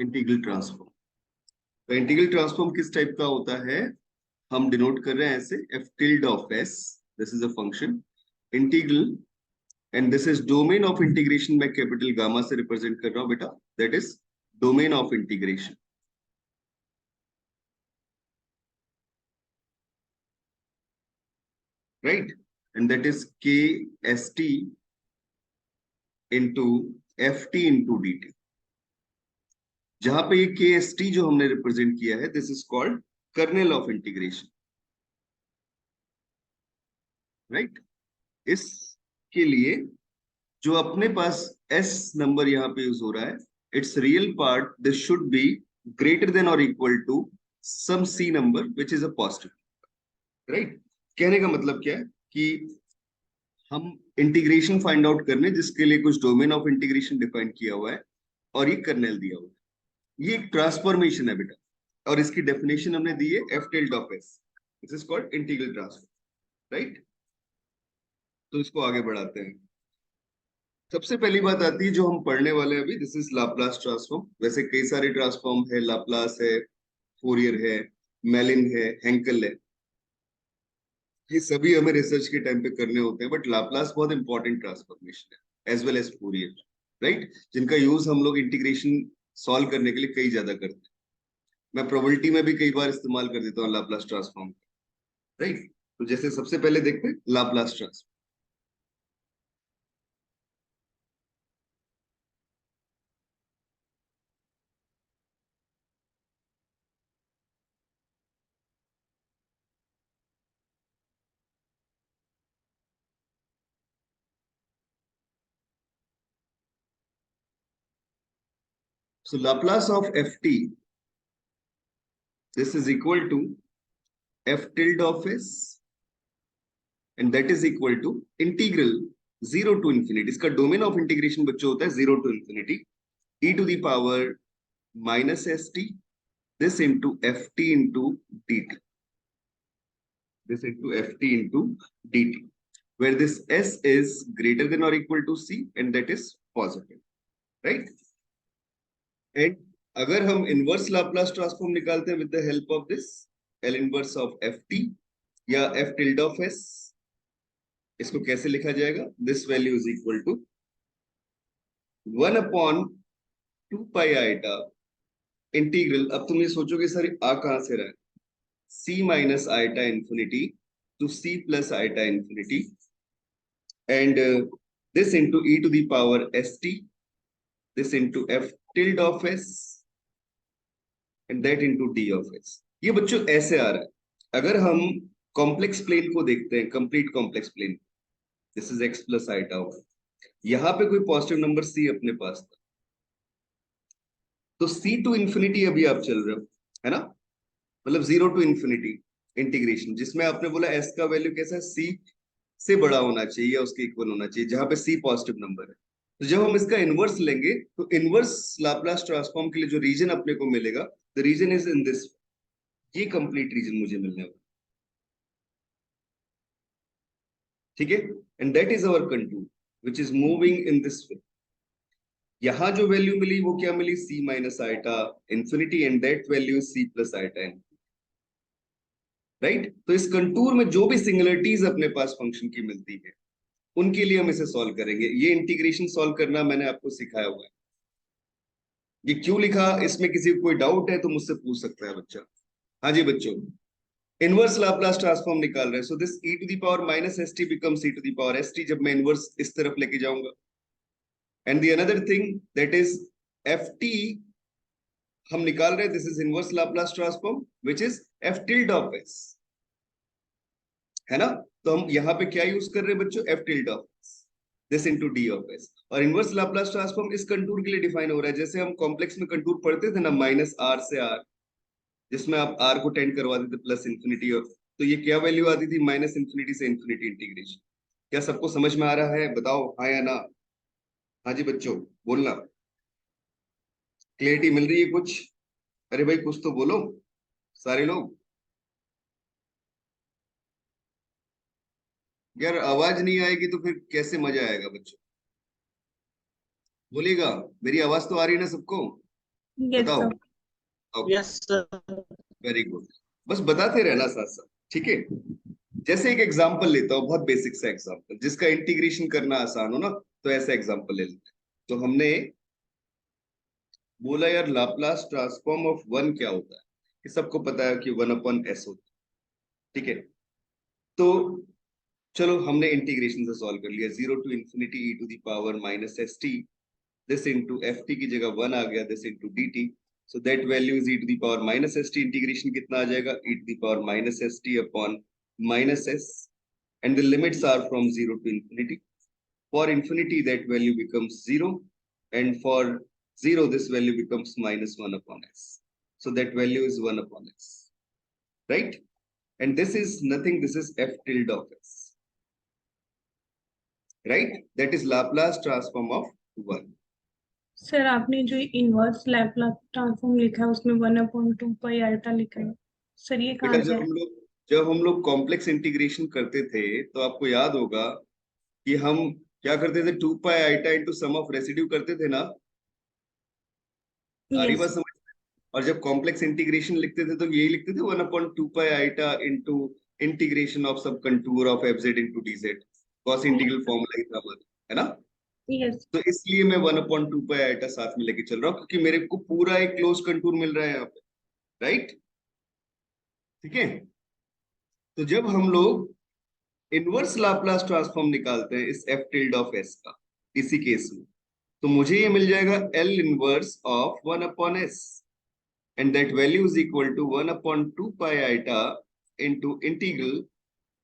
Integral transform. तो integral transform किस type का होता है? हम डिनोट कर रहे हैं ऐसे, F tilde of S, this is a function integral, and this is domain of integration. मैं कैपिटल गामा से रिप्रेजेंट कर रहा हूं बेटा, that is domain of integration, right? And that is K S T into F T into D T. जहां पे ये के एस टी जो हमने रिप्रेजेंट किया है, this is called kernel of integration, right? इसके लिए जो अपने पास एस नंबर यहाँ पे यूज हो रहा है, it's real part this should be greater than और equal to some C number which is a positive, right? कहने का मतलब क्या है कि हम इंटीग्रेशन फाइंड आउट करने जिसके लिए कुछ डोमेन ऑफ इंटीग्रेशन डिफाइन किया हुआ है और ये कर्नेल दिया हुआ है। ये एक ट्रांसफॉर्मेशन है बेटा, और इसकी डेफिनेशन हमने दी है F tilde of S, this is called integral transform, right? तो इसको आगे बढ़ाते हैं। सबसे पहली बात आती है जो हम पढ़ने वाले हैं अभी, दिस इज लाप्लास ट्रांसफॉर्म। वैसे कई सारे ट्रांसफॉर्म है, लाप्लास है, फोरियर है, मेलिन है, हेंकल है, ये सभी हमें रिसर्च के टाइम पे करने होते हैं, बट लाप्लास बहुत इंपॉर्टेंट ट्रांसफॉर्मेशन है as well as Fourier, right? जिनका यूज हम लोग इंटीग्रेशन सॉल्व करने के लिए कई ज्यादा करते हैं। मैं प्रोबेबिलिटी में भी कई बार इस्तेमाल कर देता हूँ लाप्लास ट्रांसफॉर्म, राइट? तो जैसे सबसे पहले देखते हैं Laplace transform. So Laplace of ft, this is equal to f tilde of s, and that is equal to integral 0 to infinity, इसका डोमेन ऑफ इंटीग्रेशन बच्चों होता है 0 to infinity e to the power minus st, this into ft into dt, this into ft into dt, where this s is greater than or equal to c and that is positive, right? And अगर हम inverse Laplace transform निकालते हैं with the help of this L inverse of F T या F tilde of S, इसको कैसे लिखा जाएगा? This value is equal to 1/2 pi iota integral. अब तुम ये सोचोगे सर आ कहां से रहा है? C minus eta infinity to C plus eta infinity, and this into E to the power S T, this into F tilde of S and that into D of X. ये बच्चों ऐसे आ रहा है। अगर हम कॉम्प्लेक्स प्लेन को देखते हैं, complete complex plane, this is X plus iota होगा, यहाँ पे कोई पॉजिटिव नंबर सी अपने पास था, तो सी टू इंफिनिटी अभी आप चल रहे हो, है ना? मतलब 0 टू इंफिनिटी इंटीग्रेशन, जिसमें आपने बोला एस का वैल्यू कैसा है? सी से बड़ा होना चाहिए या उसके इक्वल होना चाहिए, जहां पे सी पॉजिटिव नंबर है। तो जब हम इसका इनवर्स लेंगे तो इनवर्स लाप्लास ट्रांसफॉर्म के लिए जो रीजन अपने को मिलेगा, the reason is in this, ये कंप्लीट रीजन मुझे मिलने वाला, ठीक है? And that is our contour which is moving in this way. यहां जो वैल्यू मिली वो क्या मिली? C minus eta infinity, and that value C plus eta, right? तो इस कंटूर में जो भी सिंगुलरिटीज अपने पास फंक्शन की मिलती है, उनके लिए हम इसे सॉल्व करेंगे। ये इंटीग्रेशन सॉल्व करना मैंने आपको सिखाया हुआ है। ये क्यों लिखा, इसमें किसी को कोई डाउट है तो मुझसे पूछ सकता है बच्चा। हाँ जी बच्चों, इनवर्स लाप्लास ट्रांसफॉर्म निकाल रहे हैं, so this e to the power minus S T becomes e to the power S T, जब मैं इनवर्स इस तरफ लेके जाऊंगा। And the another thing that is F T हम निकाल रहे हैं, this is inverse Laplace transform which is F tilde of S, है ना? तो हम यहाँ पे क्या यूज कर रहे हैं बच्चों? F tilde of S, this into D of S. और इनवर्स लाप्लास ट्रांसफॉर्म इस कंटूर के लिए डिफाइन हो रहा है, जैसे हम कॉम्प्लेक्स में कंटूर पढ़ते थे ना, माइनस आर से आर, जिसमें आप आर को टेंड करवा देते प्लस इंफिनिटी, और तो ये क्या वैल्यू आती थी? माइनस इंफिनिटी से इंफिनिटी इंटीग्रेशन। क्या सबको समझ में आ रहा है? बताओ हाँ या ना। हाँ जी बच्चों, बोलना। क्लियरिटी मिल रही है कुछ? अरे भाई कुछ तो बोलो सारे लोग। यार आवाज नहीं आएगी तो फिर कैसे मजा आएगा बच्चों? बोलिएगा, मेरी आवाज तो आ रही है ना सबको? यस बताओ। Sir. Okay, yes sir. Very good. बस बताते रहना साथ साथ, ठीक है। जैसे एक एग्जांपल लेता हूँ, बहुत बेसिक सा एग्जांपल, जिसका इंटीग्रेशन करना आसान हो ना, तो ऐसा एग्जांपल ले लेते हैं। तो हमने बोला यार लाप्लास ट्रांसफॉर्म ऑफ वन क्या होता है, कि सबको पता है कि 1/s होता है, ठीक है। तो चलो हमने इंटीग्रेशन से सॉल्व कर लिया, 0 to ∞ e⁻−st, this into ft की जगह 1 आ गया, this into dt। So that value is e⁻−st। Integration कितना आ जाएगा, e⁻−st upon -s, and the limits are from 0 to infinity. For infinity, that value becomes 0, and for 0, this value becomes -1 upon s. So that value is 1 upon s, right? And this is nothing, this is f tilde of s, right? That is Laplace transform of 1. Sir आपने जो inverse लैपलैप transform लिखा है उसमें 1/2 पाई ultra लिखा है, sir ये बेटा कहाँ से है? जब हम लोग कॉम्प्लेक्स इंटीग्रेशन करते थे, तो आपको याद होगा कि हम क्या करते थे, 2 pi eta into sum of residue करते थे ना। आ रही यस। बात समझ? और जब कॉम्प्लेक्स इंटीग्रेशन लिखते थे तो यही लिखते थे 1/2 pi eta into integration of सब contour of F Z into D Z. Cauchy's integral formula ही था हमारा, है ना। यस। तो इसलिए मैं 1/2 पाई आइटा साथ में लेके चल रहा हूँ, क्योंकि मेरे को पूरा एक क्लोज कंटूर मिल रहा है यहाँ पे, राइट। ठीक है। तो जब हम लोग इनवर्स लाप्लास ट्रांसफॉर्म निकालते हैं इस एफ टिल्ड ऑफ एस का, इसी केस में, तो मुझे ये मिल जाएगा L inverse of 1/s, and that value is equal to 1/2 pi iota into integral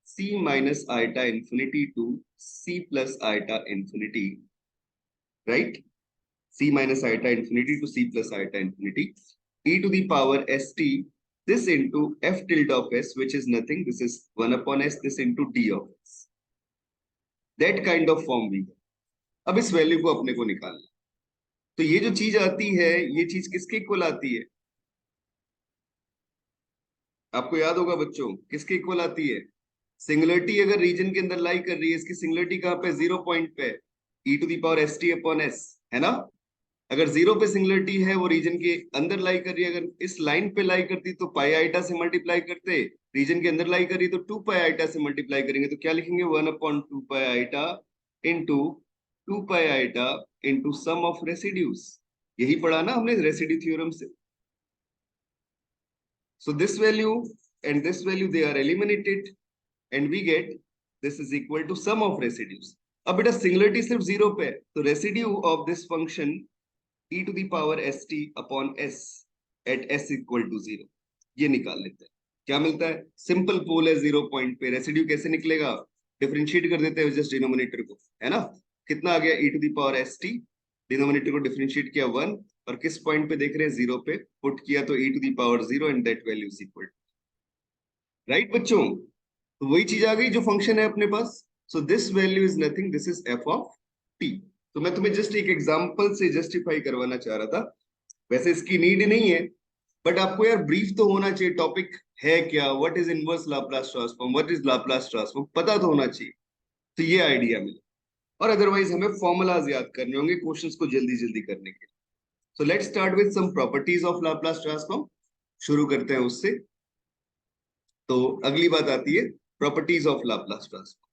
c minus iota infinity to c plus iota infinity, right? C minus iota infinity to c plus iota infinity e to the power st, this into f tilde of s, which is nothing, this is 1/s, this into d of s. That kind of form we have. अब इस value को अपने को निकालना, तो ये जो चीज आती है, ये चीज किसके इक्वल आती है? आपको याद होगा बच्चों, किसके इक्वल आती है? सिंगुलरिटी अगर रीजन के अंदर लाई कर रही है, इसकी सिंगुलरिटी कहां पे? 0 पॉइंट पे, e to the power st upon s, है ना। अगर 0 पे सिंगुलरिटी है, वो रीजन के अंदर लाई कर रही है, अगर इस लाइन पे लाई करती तो पाई आइटा से मल्टीप्लाई करते, रीजन के अंदर लाई कर रही तो 2 पाई आइटा से मल्टीप्लाई करेंगे, तो क्या लिखेंगे? 1/2 pi eta into 2 pi eta into sum of residues. यही पढ़ा ना हमने रेसिड्यू थ्योरम से। So this value and this value, they are eliminated, and we get this is equal to sum of residues. अब बेटा सिंगुलरिटी सिर्फ 0 पे है, तो residue of this function e to the power st upon s at s equal to 0, ये निकाल लेते हैं। क्या मिलता है? सिंपल पोल है 0 पॉइंट पे, रेसिड्यू कैसे निकलेगा? डिफरेंशिएट कर देते हैं जस्ट डिनोमिनेटर को, है ना। कितना आ गया? e to the power st, denominator को डिफरेंशिएट किया 1, और किस पॉइंट पे देख रहे हैं? 0 पे पुट किया, तो e to the power 0, and that value is equal, right बच्चों। तो वही चीज आ गई जो फंक्शन है अपने पास। So this value is nothing, this is F of T. तो मैं तुम्हें जस्ट एक एग्जांपल से जस्टिफाई करवाना चाह रहा था, वैसे इसकी नीड नहीं है, बट आपको यार ब्रीफ तो होना चाहिए, टॉपिक है क्या, what is inverse Laplace transform, what is Laplace transform, पता तो होना चाहिए। तो ये आइडिया मिला, और अदरवाइज हमें फॉर्मूलाज याद करने होंगे क्वेश्चंस को जल्दी जल्दी करने के लिए। So let's start with some properties of Laplace transform. शुरू करते हैं उससे। तो अगली बात आती है properties of Laplace transform.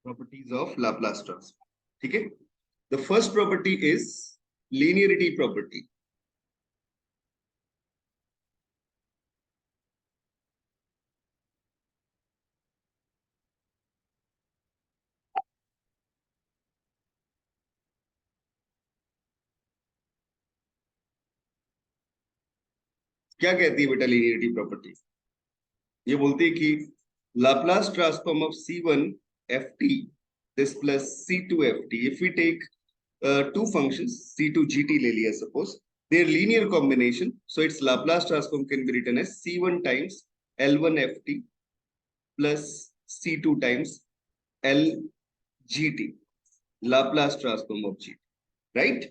Properties of Laplace transform, ठीक है। The first property is linearity property. क्या कहती है बेटा लीनियरिटी प्रॉपर्टी? ये बोलती है कि Laplace transform of c1 ft this plus c2 ft, if we take two functions c2 gt ले लिया suppose, their linear combination, so its Laplace transform can be written as c1 times l1 ft plus c2 times l gt, Laplace transform of gt, right?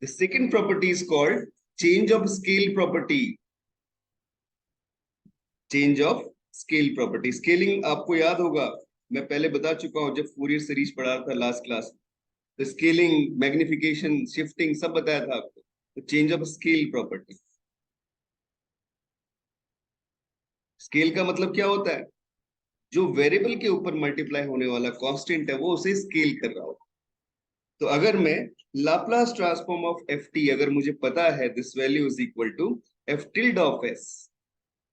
The second property is called change of scale property, change of scale property. Scaling आपको याद होगा, मैं पहले बता चुका हूं जब Fourier series पढ़ा था लास्ट क्लास में, तो स्केलिंग, मैग्निफिकेशन, शिफ्टिंग सब बताया था आपको। तो change of scale property, scale का मतलब क्या होता है, जो वेरिएबल के ऊपर मल्टीप्लाई होने वाला कांस्टेंट है वो उसे स्केल कर रहा हो। तो अगर मैं Laplace transform of F T, अगर मुझे पता है this value is equal to F tilde of S,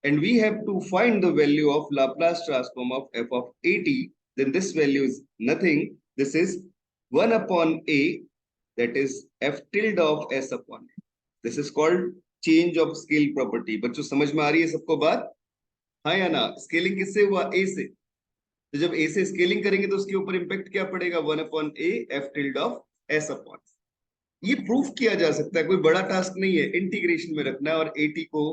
and we have to find the value of Laplace transform of f of at, then this value is nothing. This is 1 upon a, that is f tilde of s upon a. This is called change of scale property. बच्चों समझ में आ रही है सबको बात? हाँ या ना? स्केलिंग किससे हुआ? a से। तो जब a से स्केलिंग करेंगे तो उसके ऊपर इंपैक्ट क्या पड़ेगा? 1 upon a f tilde of s upon। ये प्रूफ किया जा सकता है, कोई बड़ा टास्क नहीं है, इंटीग्रेशन में रखना है और एटी को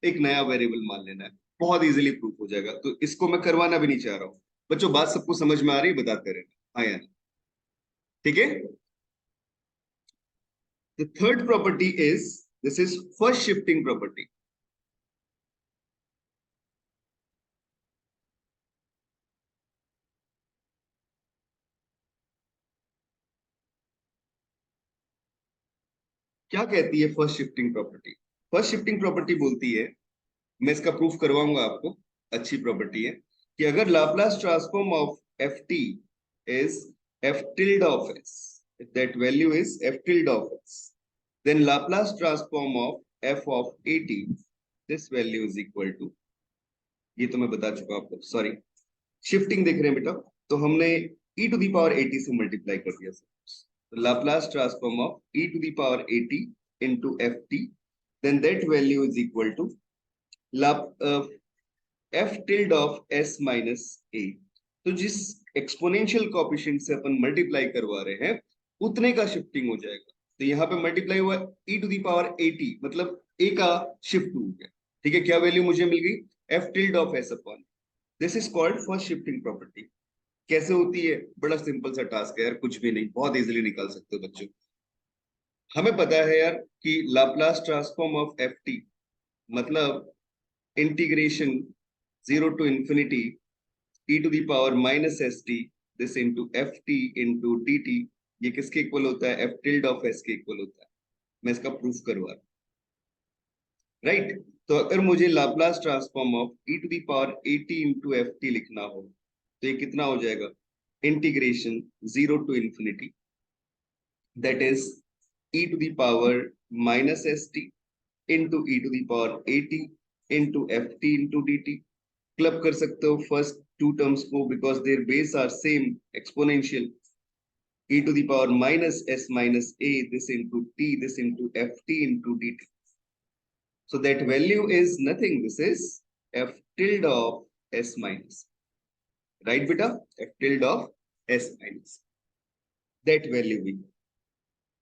एक नया वेरिएबल मान लेना है, बहुत इजीली प्रूफ हो जाएगा। तो इसको मैं करवाना भी नहीं चाह रहा हूं। बच्चों बात सबको समझ में आ रही है? बताते रहना हाँ या नहीं, ठीक है। The third property is, this is first shifting property. क्या कहती है first shifting property? First shifting property बोलती है, मैं इसका प्रूफ करवाऊंगा आपको, अच्छी प्रॉपर्टी है, कि अगर Laplace transform of F T is F tilde of S, if that value is f tilde of s, then Laplace transform of f of at, this value is equal to, ये तो मैं बता चुका आपको, sorry shifting देख रहे हैं बेटा, तो हमने e टू द पावर 80 से मल्टीप्लाई कर दिया सर। तो Laplace transform of e to the power 80 into ft, then that value is equal to f tilde of s minus a। तो जिस एक्सपोनेंशियल कोएफिशिएंट से अपन मल्टीप्लाई करवा रहे हैं उतने का शिफ्टिंग हो जाएगा। तो यहाँ पे मल्टीप्लाई हुआ e टू द पावर 80, मतलब a का शिफ्ट हो गया, ठीक है। क्या वैल्यू मुझे मिल गई? f tilde of s upon. This is called first shifting property. कैसे होती है? बड़ा सिंपल सा टास्क है यार, कुछ भी नहीं, बहुत इजीली निकाल सकते हो बच्चों। हमें पता है यार कि Laplace transform of F T मतलब integration 0 to infinity e to the power minus st, this into ft into dt, ये किसके इक्वल होता है? f tilde of s के इक्वल होता है। मैं इसका प्रूफ करवा रहा हूं, राइट। तो अगर मुझे Laplace transform of e to the power 80 into ft लिखना हो तो ये कितना हो जाएगा? Integration 0 to infinity, that is e to the power minus st into e to the power 80 into ft into dt। Club कर सकते हो फर्स्ट टू टर्म्स को, because their base are same, exponential. e to the power minus s minus a, this into t, this into ft into dt, so that value is nothing, this is f tilde of s minus, right beta? f tilde of s minus, that value भी,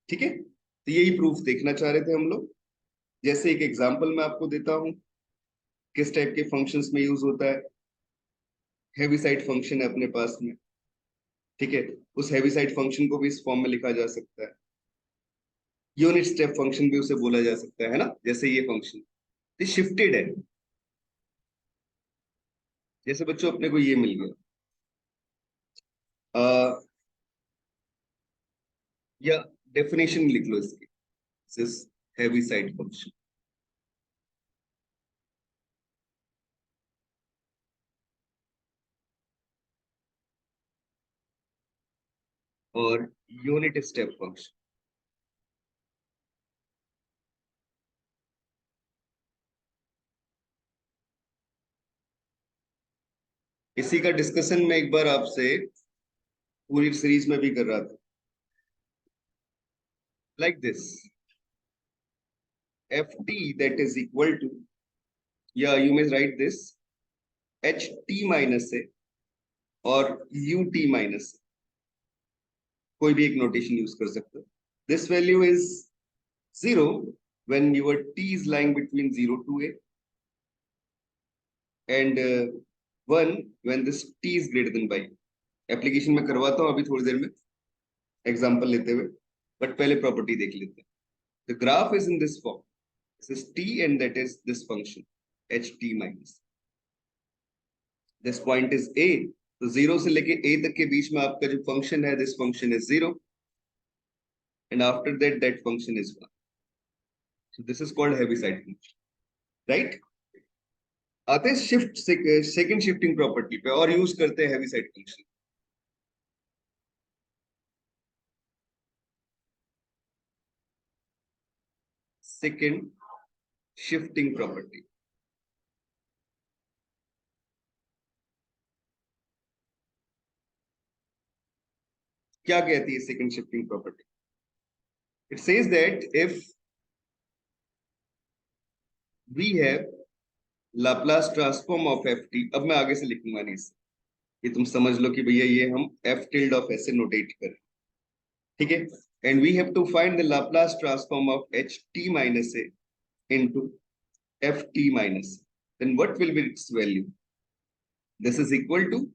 ठीक है। तो यही proof देखना चाह रहे थे हम लोग। जैसे एक एग्जांपल मैं आपको देता हूं, किस टाइप के फंक्शंस में यूज होता है। हेविसाइड फंक्शन है अपने पास में, ठीक है। उस हेविसाइड फंक्शन को भी इस फॉर्म में लिखा जा सकता है। यूनिट स्टेप फंक्शन भी उसे बोला जा सकता है ना, जैसे ये फंक्शन ये शिफ्टेड है। जैसे बच्चों अपने को ये मिल गया, या डेफिनेशन लिख लो इसकी, दिस हेविसाइड फंक्शन। और यूनिट स्टेप फंक्शन, इसी का डिस्कशन मैं एक बार आपसे पूरी सीरीज में भी कर रहा था, like this F T that is equal to, या you may write this H T minus A और यू टी माइनस, कोई भी एक नोटेशन यूज कर सकते हो। This value is 0 when your t is lying between 0 to a, and 1 when this t is greater than by। Application में करवाता हूं अभी थोड़ी देर में एग्जांपल लेते हुए, बट पहले प्रॉपर्टी देख लेते हैं। The graph is in this form, This is t and that is this function ht minus. This point is a, तो 0 से लेके a तक के बीच में आपका जो फंक्शन है, this function is 0 and after that that function is 1. So this is called Heaviside function, right? आते हैं शिफ्ट सेकंड शिफ्टिंग प्रॉपर्टी पे और यूज करते हैं Heaviside function. Second shifting property क्या कहती है? Second shifting property, it says that if we have Laplace transform of F T, अब मैं आगे से लिखूंगा नहीं इसे, ये तुम समझ लो कि भैया ये हम एफ टिल्ड ऑफ ऐसे नोटेट करें, ठीक है? And we have to find the Laplace transform of H T minus A into F T minus, then what will be its value? This is equal to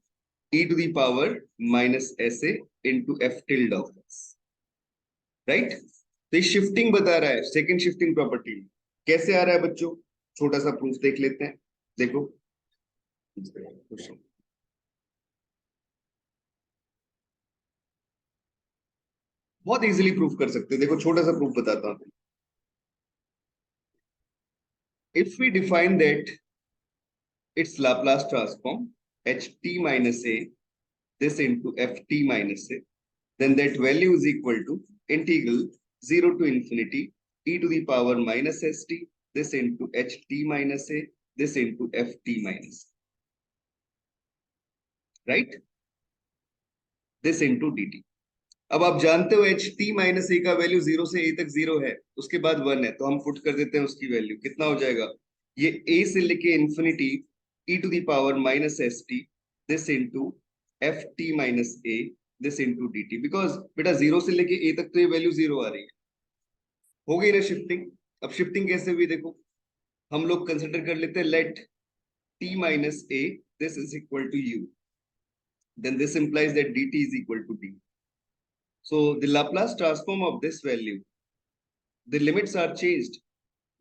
e to the power minus sa into f tilde of s, right? तो ये shifting बता रहा है second shifting property में. कैसे आ रहा है बच्चों? छोटा सा प्रूफ देख लेते हैं. देखो बहुत इजीली प्रूफ कर सकते हैं. देखो छोटा सा प्रूफ बताता हूं. If we define that its Laplace transform H T minus A this into ft minus a, then that value is equal to integral 0 to infinity e to the power minus st, this into ht minus a, this into ft minus, right? this into dt. अब आप जानते हो H T minus A का value 0 से a तक 0 है, उसके बाद 1 है, तो हम पुट कर देते हैं उसकी वैल्यू. कितना हो जाएगा? ये a से लेके infinity e to the power minus S T, this into F T minus A, this into D T. Because बेटा 0 से लेके a तक तो ये वैल्यू 0 आ रही है. हो गई ना शिफ्टिंग? अब शिफ्टिंग कैसे हुई देखो, हम लोग कंसिडर कर लेते हैं let t minus a this is equal to u, then this implies that dt is equal to d. So the Laplace transform of this value, the limits are changed.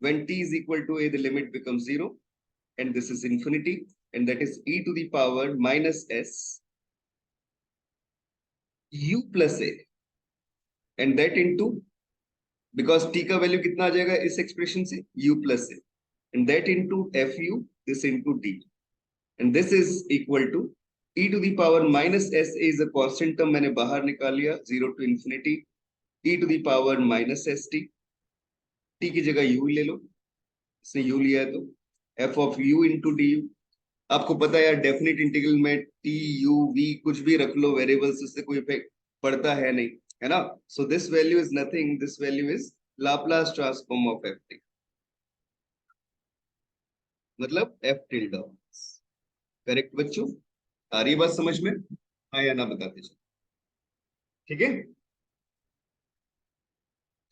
When t is equal to a, the limit becomes 0 and this is infinity, and that is e to the power minus s u plus a, and that into, because t का value कितना आ जाएगा इस expression से? u plus a, and that into fu, this into d, and this is equal to e to the power minus s a is a constant term, मैंने बाहर निकाल लिया, 0 to infinity e to the power minus st, t की जगह u ले लो, इसने u लिया है तो f of u into du. आपको पता है यार डेफिनेट इंटीग्रल में टी यू वी कुछ भी रख लो वेरिएबल्स, उससे कोई इफेक्ट पड़ता है नहीं, है ना? सो this value is nothing, this value is Laplace transform of F T, मतलब एफ टिल्ड ऑफ. करेक्ट बच्चों? आ रही बात समझ में? हाँ या ना बताते चलो, ठीक है?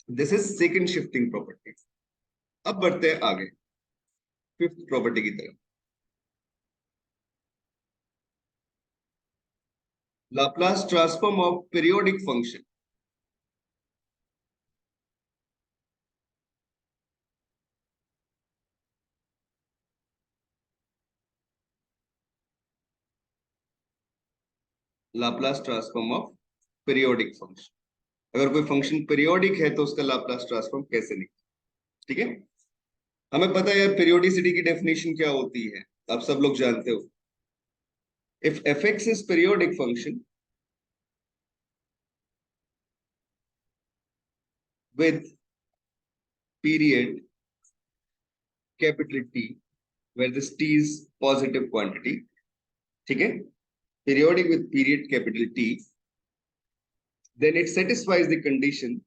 This is second shifting property. अब बढ़ते हैं आगे फिफ्थ प्रॉपर्टी की तरफ. Laplace transform of periodic function. Laplace transform of periodic function. अगर कोई फंक्शन पीरियोडिक है तो उसका लाप्लास ट्रांसफॉर्म कैसे निकले? ठीक है? हमें पता है यार पीरियोडिसिटी की डेफिनेशन क्या होती है, आप सब लोग जानते हो. If F x is periodic function with period capital T, where this T is positive quantity, ठीक है? Periodic with period capital T, then it satisfies the condition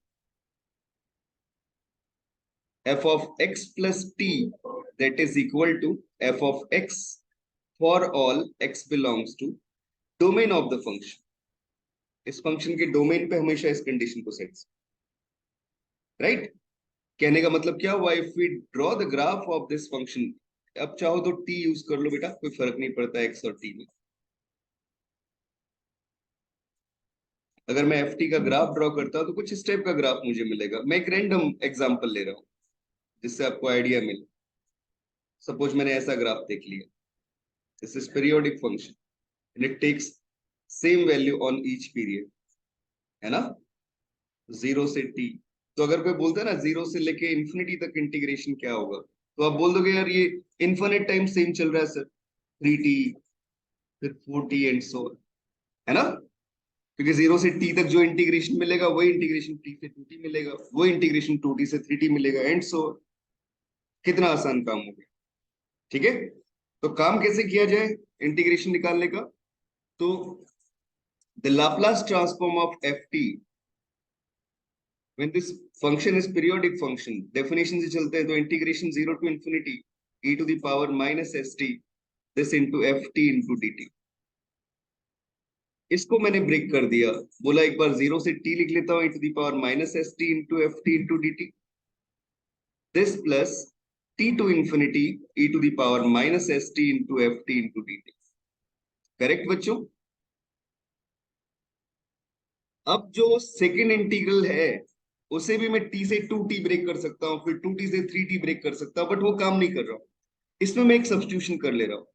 f of x plus t, that is equal to f of x for all x belongs to domain of the function. इस function के domain पे हमेशा इस condition को set, right? कहने का मतलब क्या हुआ? If we draw the graph of this function, अब चाहो तो t यूज कर लो बेटा, कोई फर्क नहीं पड़ता x और t में. अगर मैं ft का ग्राफ ड्रॉ करता हूं तो कुछ इस टाइप का ग्राफ मुझे मिलेगा. मैं एक रैंडम एग्जांपल ले रहा हूं, जिससे आपको आइडिया मिले। सपोज मैंने ऐसा ग्राफ देख लिया, this is periodic function and it takes same value on each period, है ना, 0 से t। तो अगर कोई बोलता है ना 0 से लेके इंफिनिटी तक इंटीग्रेशन क्या होगा, तो आप बोल दोगे यार ये इन्फिनिट टाइम सेम चल रहा है सर, 3t फिर 4t एंड सो, है ना, क्योंकि 0 से t तक जो इंटीग्रेशन मिलेगा वही इंटीग्रेशन t से 2t मिलेगा, वही इंटीग्रेशन 2t से 3t मिलेगा एंड सो। कितना आसान काम हो गया। ठीक है, तो काम कैसे किया जाए इंटीग्रेशन निकालने का, तो the Laplace transform of ft when this function is periodic function, definition से चलते हैं तो integration 0 to infinity e to the power minus st this into ft into dt। इसको मैंने ब्रेक कर दिया, बोला एक बार 0 से t लिख लेता हूं e to the power minus st into ft into dt, this plus t to infinity e to the power minus st into ft into dt। Correct बच्चों। अब जो सेकेंड इंटीग्रल है उसे भी मैं t से 2t ब्रेक कर सकता हूं, फिर 2t से 3t ब्रेक कर सकता हूं, बट वो काम नहीं कर रहा हूं। इसमें मैं एक सब्स्टिट्यूशन कर ले रहा हूं।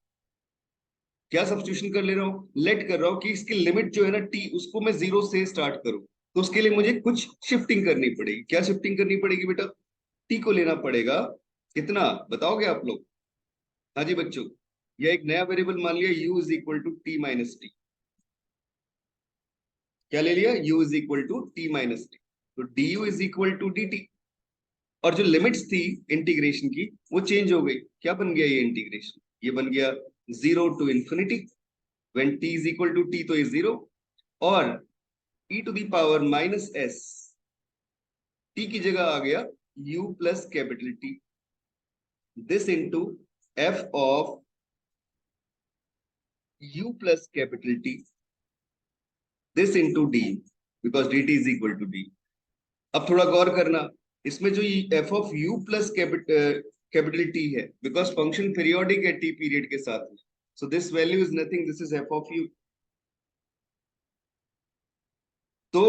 क्या सब्स्टिट्यूशन कर ले रहा हूं, लेट कर रहा हूं कि इसकी लिमिट जो है ना t, उसको मैं 0 से स्टार्ट करूं। तो उसके लिए मुझे कुछ शिफ्टिंग करनी पड़ेगी। क्या शिफ्टिंग करनी पड़ेगी बेटा, t को लेना पड़ेगा कितना, बताओगे आप लोग। हाँ जी बच्चों, यह एक नया वेरिएबल मान लिया u is equal to T minus T. क्या ले लिया, u is equal to T minus T, तो du is equal to dt। और जो लिमिट्स थी इंटीग्रेशन की वो चेंज हो गई। क्या बन गया ये इंटीग्रेशन, ये बन गया 0 to infinity when t is equal to t तो इज 0, और e to the power minus s, t की जगह आ गया u plus capital T, this into f of u plus capital T, this into d, because dt is equal to d। अब थोड़ा गौर करना, इसमें जो F of U plus capital T है, बिकॉज फंक्शन पीरियोडिक है टी पीरियड के साथ में, सो this value is nothing, this is F of you. तो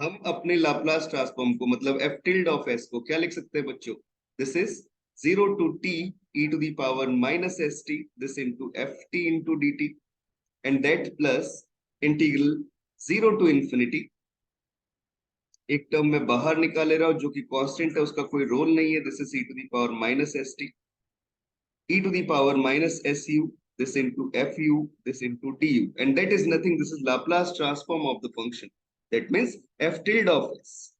हम अपने लाप्लास ट्रांसफॉर्म को, मतलब एफ टिल्ड ऑफ एस को क्या लिख सकते हैं बच्चों, this is 0 to T E to the power minus S T, this into F T into D T, and that plus integral 0 to infinity, एक टर्म में बाहर निकाले रहा हूं जो कि कांस्टेंट है, उसका कोई रोल नहीं है, this is E to the power minus S T, e to the power minus su, this into fu, this into du, and that is nothing, this is Laplace transform of the function, that means f tilde of s.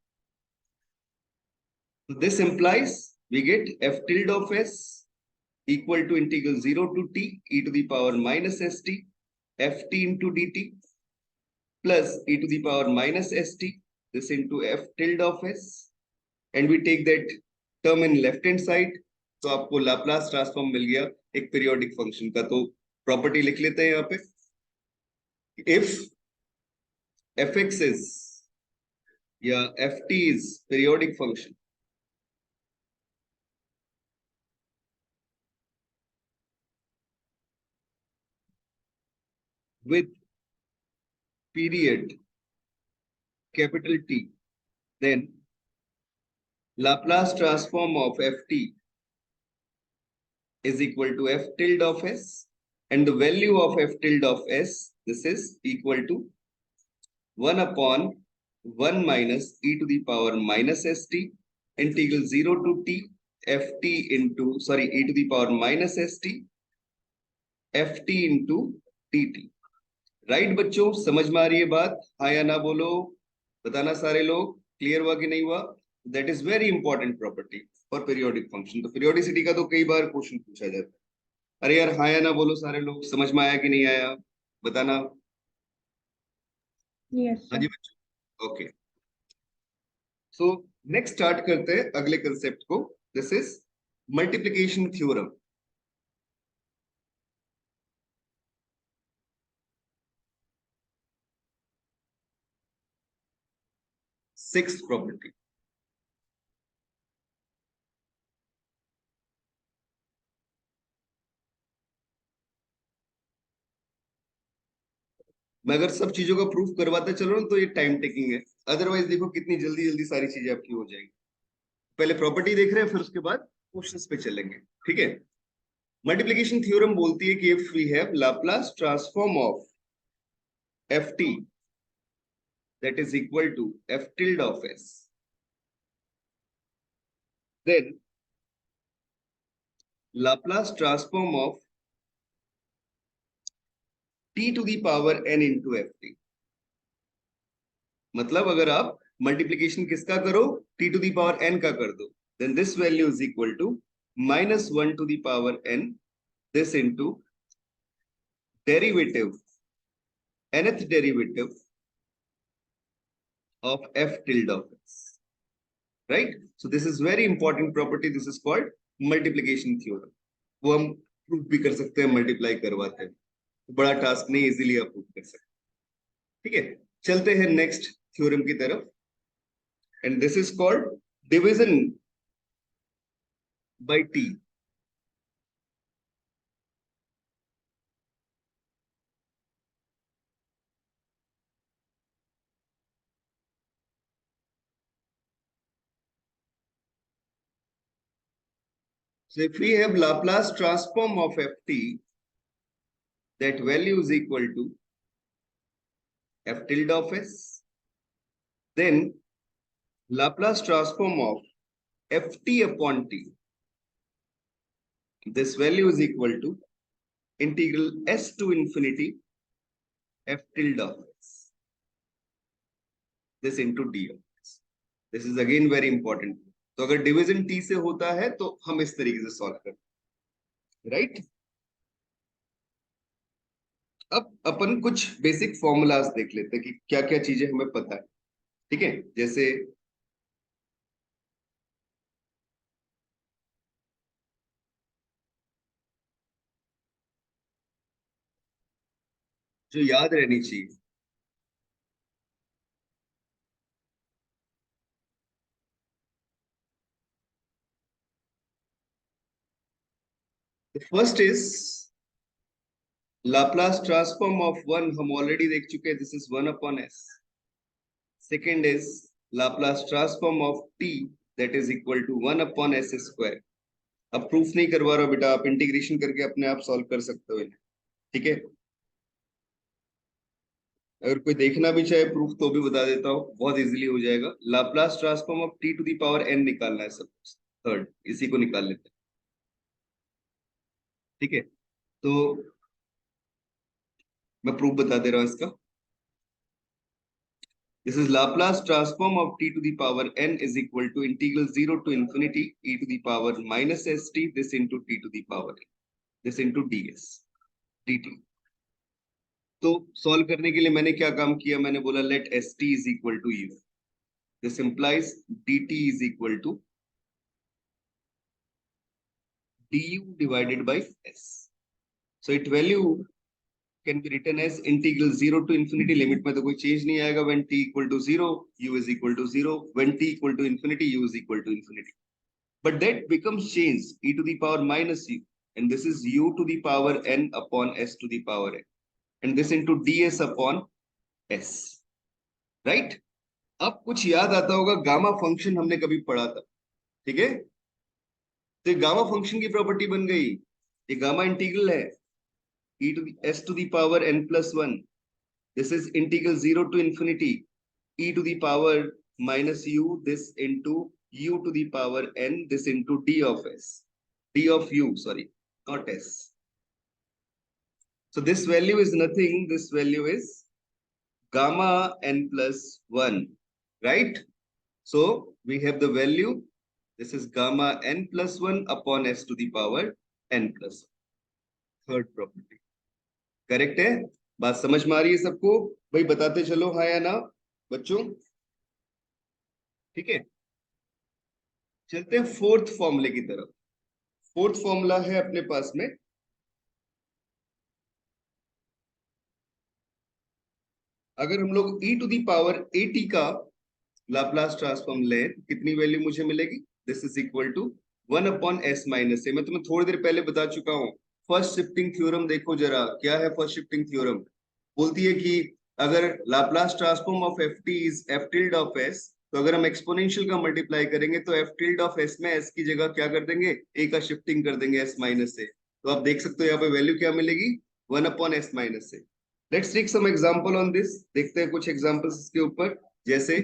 So this implies we get f tilde of s equal to integral 0 to t e to the power minus st ft into dt plus e to the power minus st, this into f tilde of s, and we take that term in left hand side, तो आपको Laplace transform मिल गया एक periodic function का। तो property लिख लेते हैं यहाँ पे, इफ एफ एक्स इज या F T is periodic function, with period capital T, then Laplace transform of ft is equal to f tilde of s, and the value of f tilde of s, this is equal to 1 upon 1 minus e to the power minus st integral 0 to t ft into, sorry, e to the power minus st ft into dt। Right बच्चों, समझ में आ रही है बात, हाँ या ना बोलो, बताना सारे लोग, क्लियर हुआ कि नहीं हुआ। That is very important property for periodic function. तो पीरियोडिसिटी का तो कई बार क्वेश्चन पूछा जाता है। अरे यार हाँ या ना बोलो सारे लोग, समझ में आया कि नहीं आया, बताना। यस हाँ सर। जी बच्चों, ओके। सो नेक्स्ट स्टार्ट करते हैं अगले कंसेप्ट को, this is multiplication theorem. Sixth property, मैं अगर सब चीजों का प्रूफ करवाता चलो ना तो ये टाइम टेकिंग है, अदरवाइज देखो कितनी जल्दी जल्दी सारी चीजें आपकी हो जाएंगी। पहले प्रॉपर्टी देख रहे हैं, फिर उसके बाद क्वेश्चंस पे चलेंगे, ठीक है। मल्टीप्लिकेशन थ्योरम बोलती है कि if we have Laplace transform of F T that is equal to f tilde of s, then Laplace transform of t to the power n into ft। मतलब अगर आप मल्टीप्लीकेशन किसका करो, t to the power n का कर दो, then this value is equal to -1 to the power n, this into derivative, nth derivative of f tilde of s, right? So this is very important property, this is called multiplication theorem। वो हम proof भी कर सकते हैं, multiply करवाते हैं, बड़ा task नहीं, इजीली आप प्रूफ कर सकते हैं, ठीक है। चलते हैं नेक्स्ट थ्योरम की तरफ, and this is called division bye T. So if we have Laplace transform of ft, that value is equal to f tilde of s, then Laplace transform of ft upon t, this value is equal to integral s to infinity f tilde of s, this into d of s। This is again very important। तो अगर division t से होता है तो हम इस तरीके से सॉल्व करते हैं, राइट। अब अपन कुछ बेसिक फॉर्मूलाज देख लेते हैं कि क्या क्या चीजें हमें पता है, ठीक है। जैसे जो याद रहनी चाहिए, first is Laplace transform of one, हम ऑलरेडी देख चुके हैं, this is 1 upon S. Second is Laplace transform of T, that is equal to 1 upon S square. अब प्रूफ नहीं करवा रहा बेटा, आप इंटीग्रेशन करके अपने आप सॉल्व कर सकते हो, ठीक है। अगर कोई देखना भी चाहे प्रूफ तो भी बता देता हूँ, बहुत इजीली हो जाएगा। Laplace transform of T to the power N निकालना है, सपोज थर्ड, इसी को निकाल लेते हैं, ठीक है। तो मैं प्रूफ बता दे रहा हूँ इसका। This is Laplace transform of t to the power n is equal to integral 0 to infinity e to the power minus st, this into t to the power n, this into ds dt। तो solve करने के लिए मैंने क्या काम किया, मैंने बोला let st is equal to u, this implies dt is equal to du divided by s। So its value can be written as integral 0 to infinity, limit में तो कोई चेंज नहीं आएगा, when t equal to 0 u is equal to 0, when t equal to infinity u is equal to infinity, but that becomes change e to the power minus u, and this is u to the power n upon s to the power n, and this into ds upon s, right। अब कुछ याद आता होगा, gamma function हमने कभी पढ़ा था, ठीक है। तो गामा फंक्शन की प्रॉपर्टी बन गई, ये गामा इंटीग्रल है e to the s to the power n plus 1, this is integral 0 to infinity e to the power minus u, this into u to the power n, this into d of s, d of u, sorry, not s। So this value is nothing, this value is gamma n plus 1, right? So we have the value, this is gamma n plus 1 upon s to the power n plus 1, third property। Correct है, बात समझ में आ रही है सबको भाई, बताते चलो हाँ या ना बच्चों, ठीक है। चलते हैं फोर्थ फॉर्मूले की तरफ। फोर्थ फॉर्मूला है अपने पास में, अगर हम लोग e to the power at का लाप्लास ट्रांसफॉर्म ले, कितनी वैल्यू मुझे मिलेगी, this is equal to 1 upon s minus A. मैं तुम्हें थोड़ी देर पहले बता चुका हूं, फर्स्ट शिफ्टिंग थ्योरम देखो जरा, क्या है फर्स्ट शिफ्टिंग थ्योरम, बोलती है कि अगर Laplace transform of ft is f tilde of s, तो अगर हम एक्सपोनेंशियल का मल्टीप्लाई करेंगे तो एफ टिल्ड ऑफ एस में एस की जगह क्या कर देंगे, ए का शिफ्टिंग कर देंगे एस माइनस से। तो आप देख सकते हो यहाँ पे वैल्यू क्या मिलेगी, 1/s माइनस से। Let's take some example on this, देखते हैं कुछ एग्जांपल्स इसके ऊपर। जैसे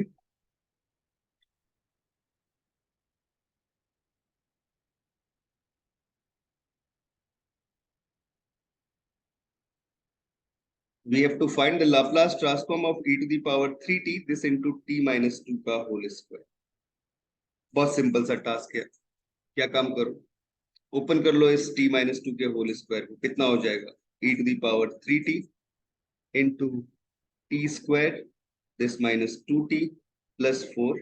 we have to find the Laplace transform of e to the power 3t this into t minus 2 का होल स्क्वायर। बहुत सिंपल सा टास्क है, क्या काम करो, ओपन कर लो इस t माइनस 2 के होल स्क्वायर को, कितना हो जाएगा, e to the power 3t into t square this minus 2t plus 4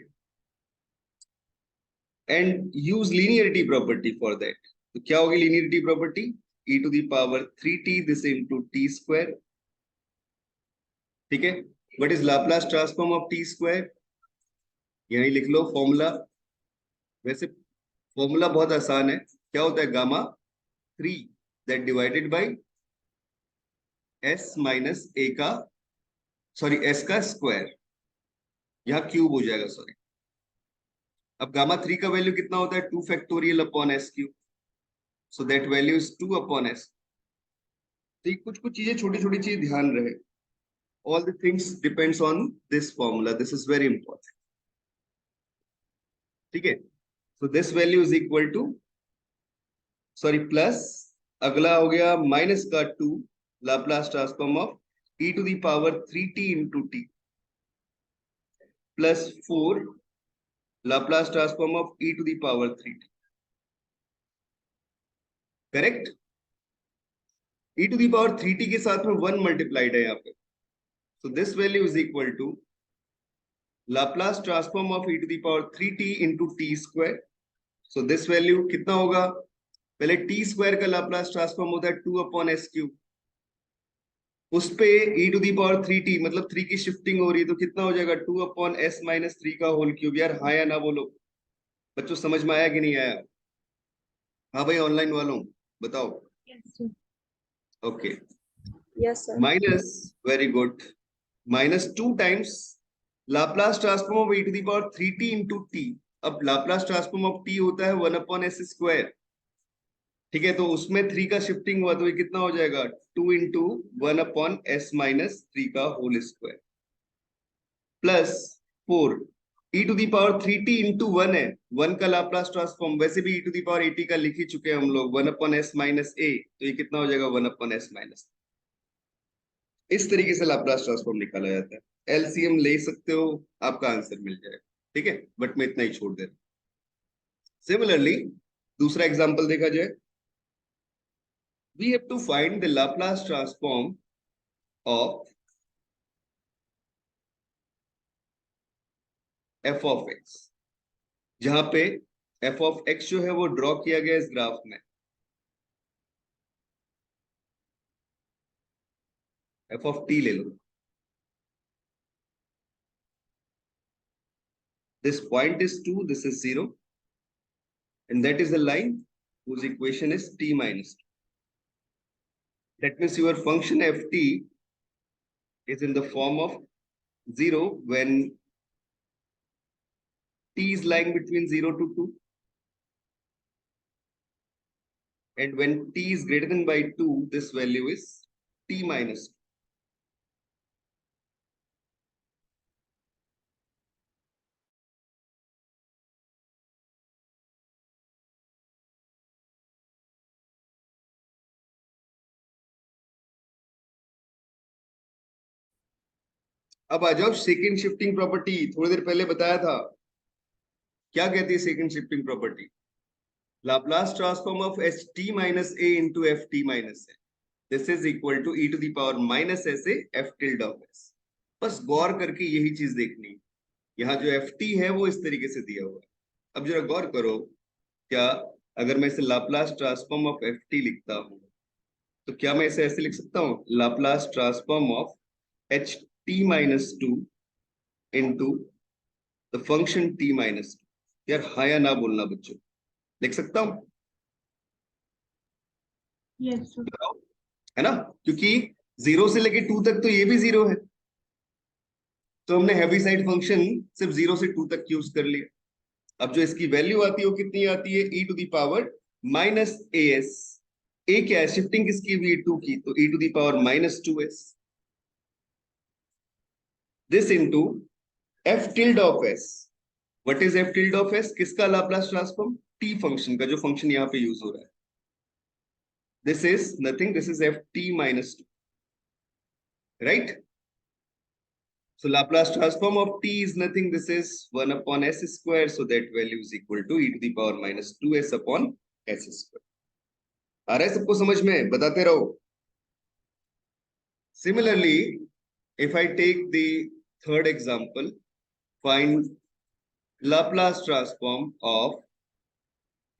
and use linearity property for that। तो क्या होगी linearity property, e to the power 3t this into t square, ठीक है। what is Laplace transform of t square, यही लिख लो formula. वैसे formula बहुत आसान है, क्या होता है, gamma 3 that divided by S minus A का, सॉरी एस का स्क्वायर, यहाँ क्यूब हो जाएगा, सॉरी। अब गामा 3 का वैल्यू कितना होता है, 2 factorial upon S cube, so that value is 2 upon S. तो कुछ कुछ चीजें, छोटी छोटी चीजें ध्यान रहे, all the things depends on this formula, this is very important, ठीक है। So this value is equal to, sorry plus, अगला हो गया माइनस का 2 Laplace transform of e to the power 3t into T plus 4 Laplace transform of e to the power 3t, correct. e to the power 3t के साथ में 1 multiplied है यहाँ पे, so this value is equal to Laplace transform of e to the power 3t into t square. So this value कितना होगा, पहले t square का लाप्लास ट्रांसफॉर्म होता है 2 अपॉन एस क्यूब, उस पे e to the power 3t मतलब 3 की शिफ्टिंग हो रही है, तो कितना हो जाएगा 2 अपॉन एस माइनस 3 का होल क्यूब। यार हाँ या ना बोलो बच्चों, समझ में आया कि नहीं आया, हाँ भाई ऑनलाइन वालों बताओ, Yes, sir. Okay. Yes, sir. Minus, very good, minus 2 times Laplace transform of e to the power 3t into t. अब लाप्लास ट्रांसफॉर्म ऑफ t होता है 1 अपॉन एस स्क्वायर, ठीक है, तो उसमें 3 का शिफ्टिंग हुआ तो ये कितना हो जाएगा, 2 इंटू 1 अपॉन एस माइनस 3 का whole square plus 4 e to the power 3t into 1 है, 1 का लाप्लास ट्रांसफॉर्म, वैसे भी e टू दी पावर 80 का लिख ही चुके हैं हम लोग, 1 अपॉन एस माइनस ए, तो ये कितना हो जाएगा 1 अपॉन एस माइनस। इस तरीके से लाप्लास ट्रांसफॉर्म निकाला जाता है, एलसीएम ले सकते हो, आपका आंसर मिल जाएगा, ठीक है, बट मैं इतना ही छोड़ दे रहा हूं। सिमिलरली दूसरा एग्जांपल देखा जाए, we have to find the Laplace transform of f of x, जहां पे f of x जो है वो ड्रॉ किया गया इस ग्राफ में, f of t ले लो, this point is 2, this is 0 and that is a line whose equation is t minus 2. That means your function ft is in the form of 0 when t is lying between 0 to 2 and when t is greater than by 2 this value is t minus 2. अब आ जाओ second shifting property, थोड़ी देर पहले बताया था, क्या कहती है second shifting property, Laplace transform of H T minus a into F T minus A, this is equal to e to the power minus s a f tilde of s. बस गौर करके यही चीज देखनी, यहाँ जो एफ टी है वो इस तरीके से दिया हुआ है। अब जरा गौर करो, क्या अगर मैं इसे Laplace transform of F T लिखता हूँ तो क्या मैं इसे ऐसे लिख सकता हूँ, Laplace transform of H T minus two into the function T minus two. यार हाँ या ना बोलना बच्चों, लिख सकता हूँ, Yes, sir. है ना, क्योंकि 0 से लेके 2 तक तो ये भी 0 है, तो हमने हैवी साइड फंक्शन सिर्फ 0 से 2 तक यूज कर लिया। अब जो इसकी वैल्यू आती है वो कितनी आती है, e to the power minus as। A क्या है, शिफ्टिंग किसकी हुई, 2 की, तो e to the power minus 2s। This into f tilde of s। What is f tilde of s, किसका लाप्लास ट्रांसफॉर्म, t फंक्शन का, जो फंक्शन यहाँ पे यूज हो रहा है। This is nothing, this is ft minus 2, right? So Laplace transform of t is nothing, this is 1 upon s square, so that value is equal to e to the power minus 2s upon s square। आ रहा है सबको समझ में, बताते रहो। Similarly, if I take the third example, find Laplace transform of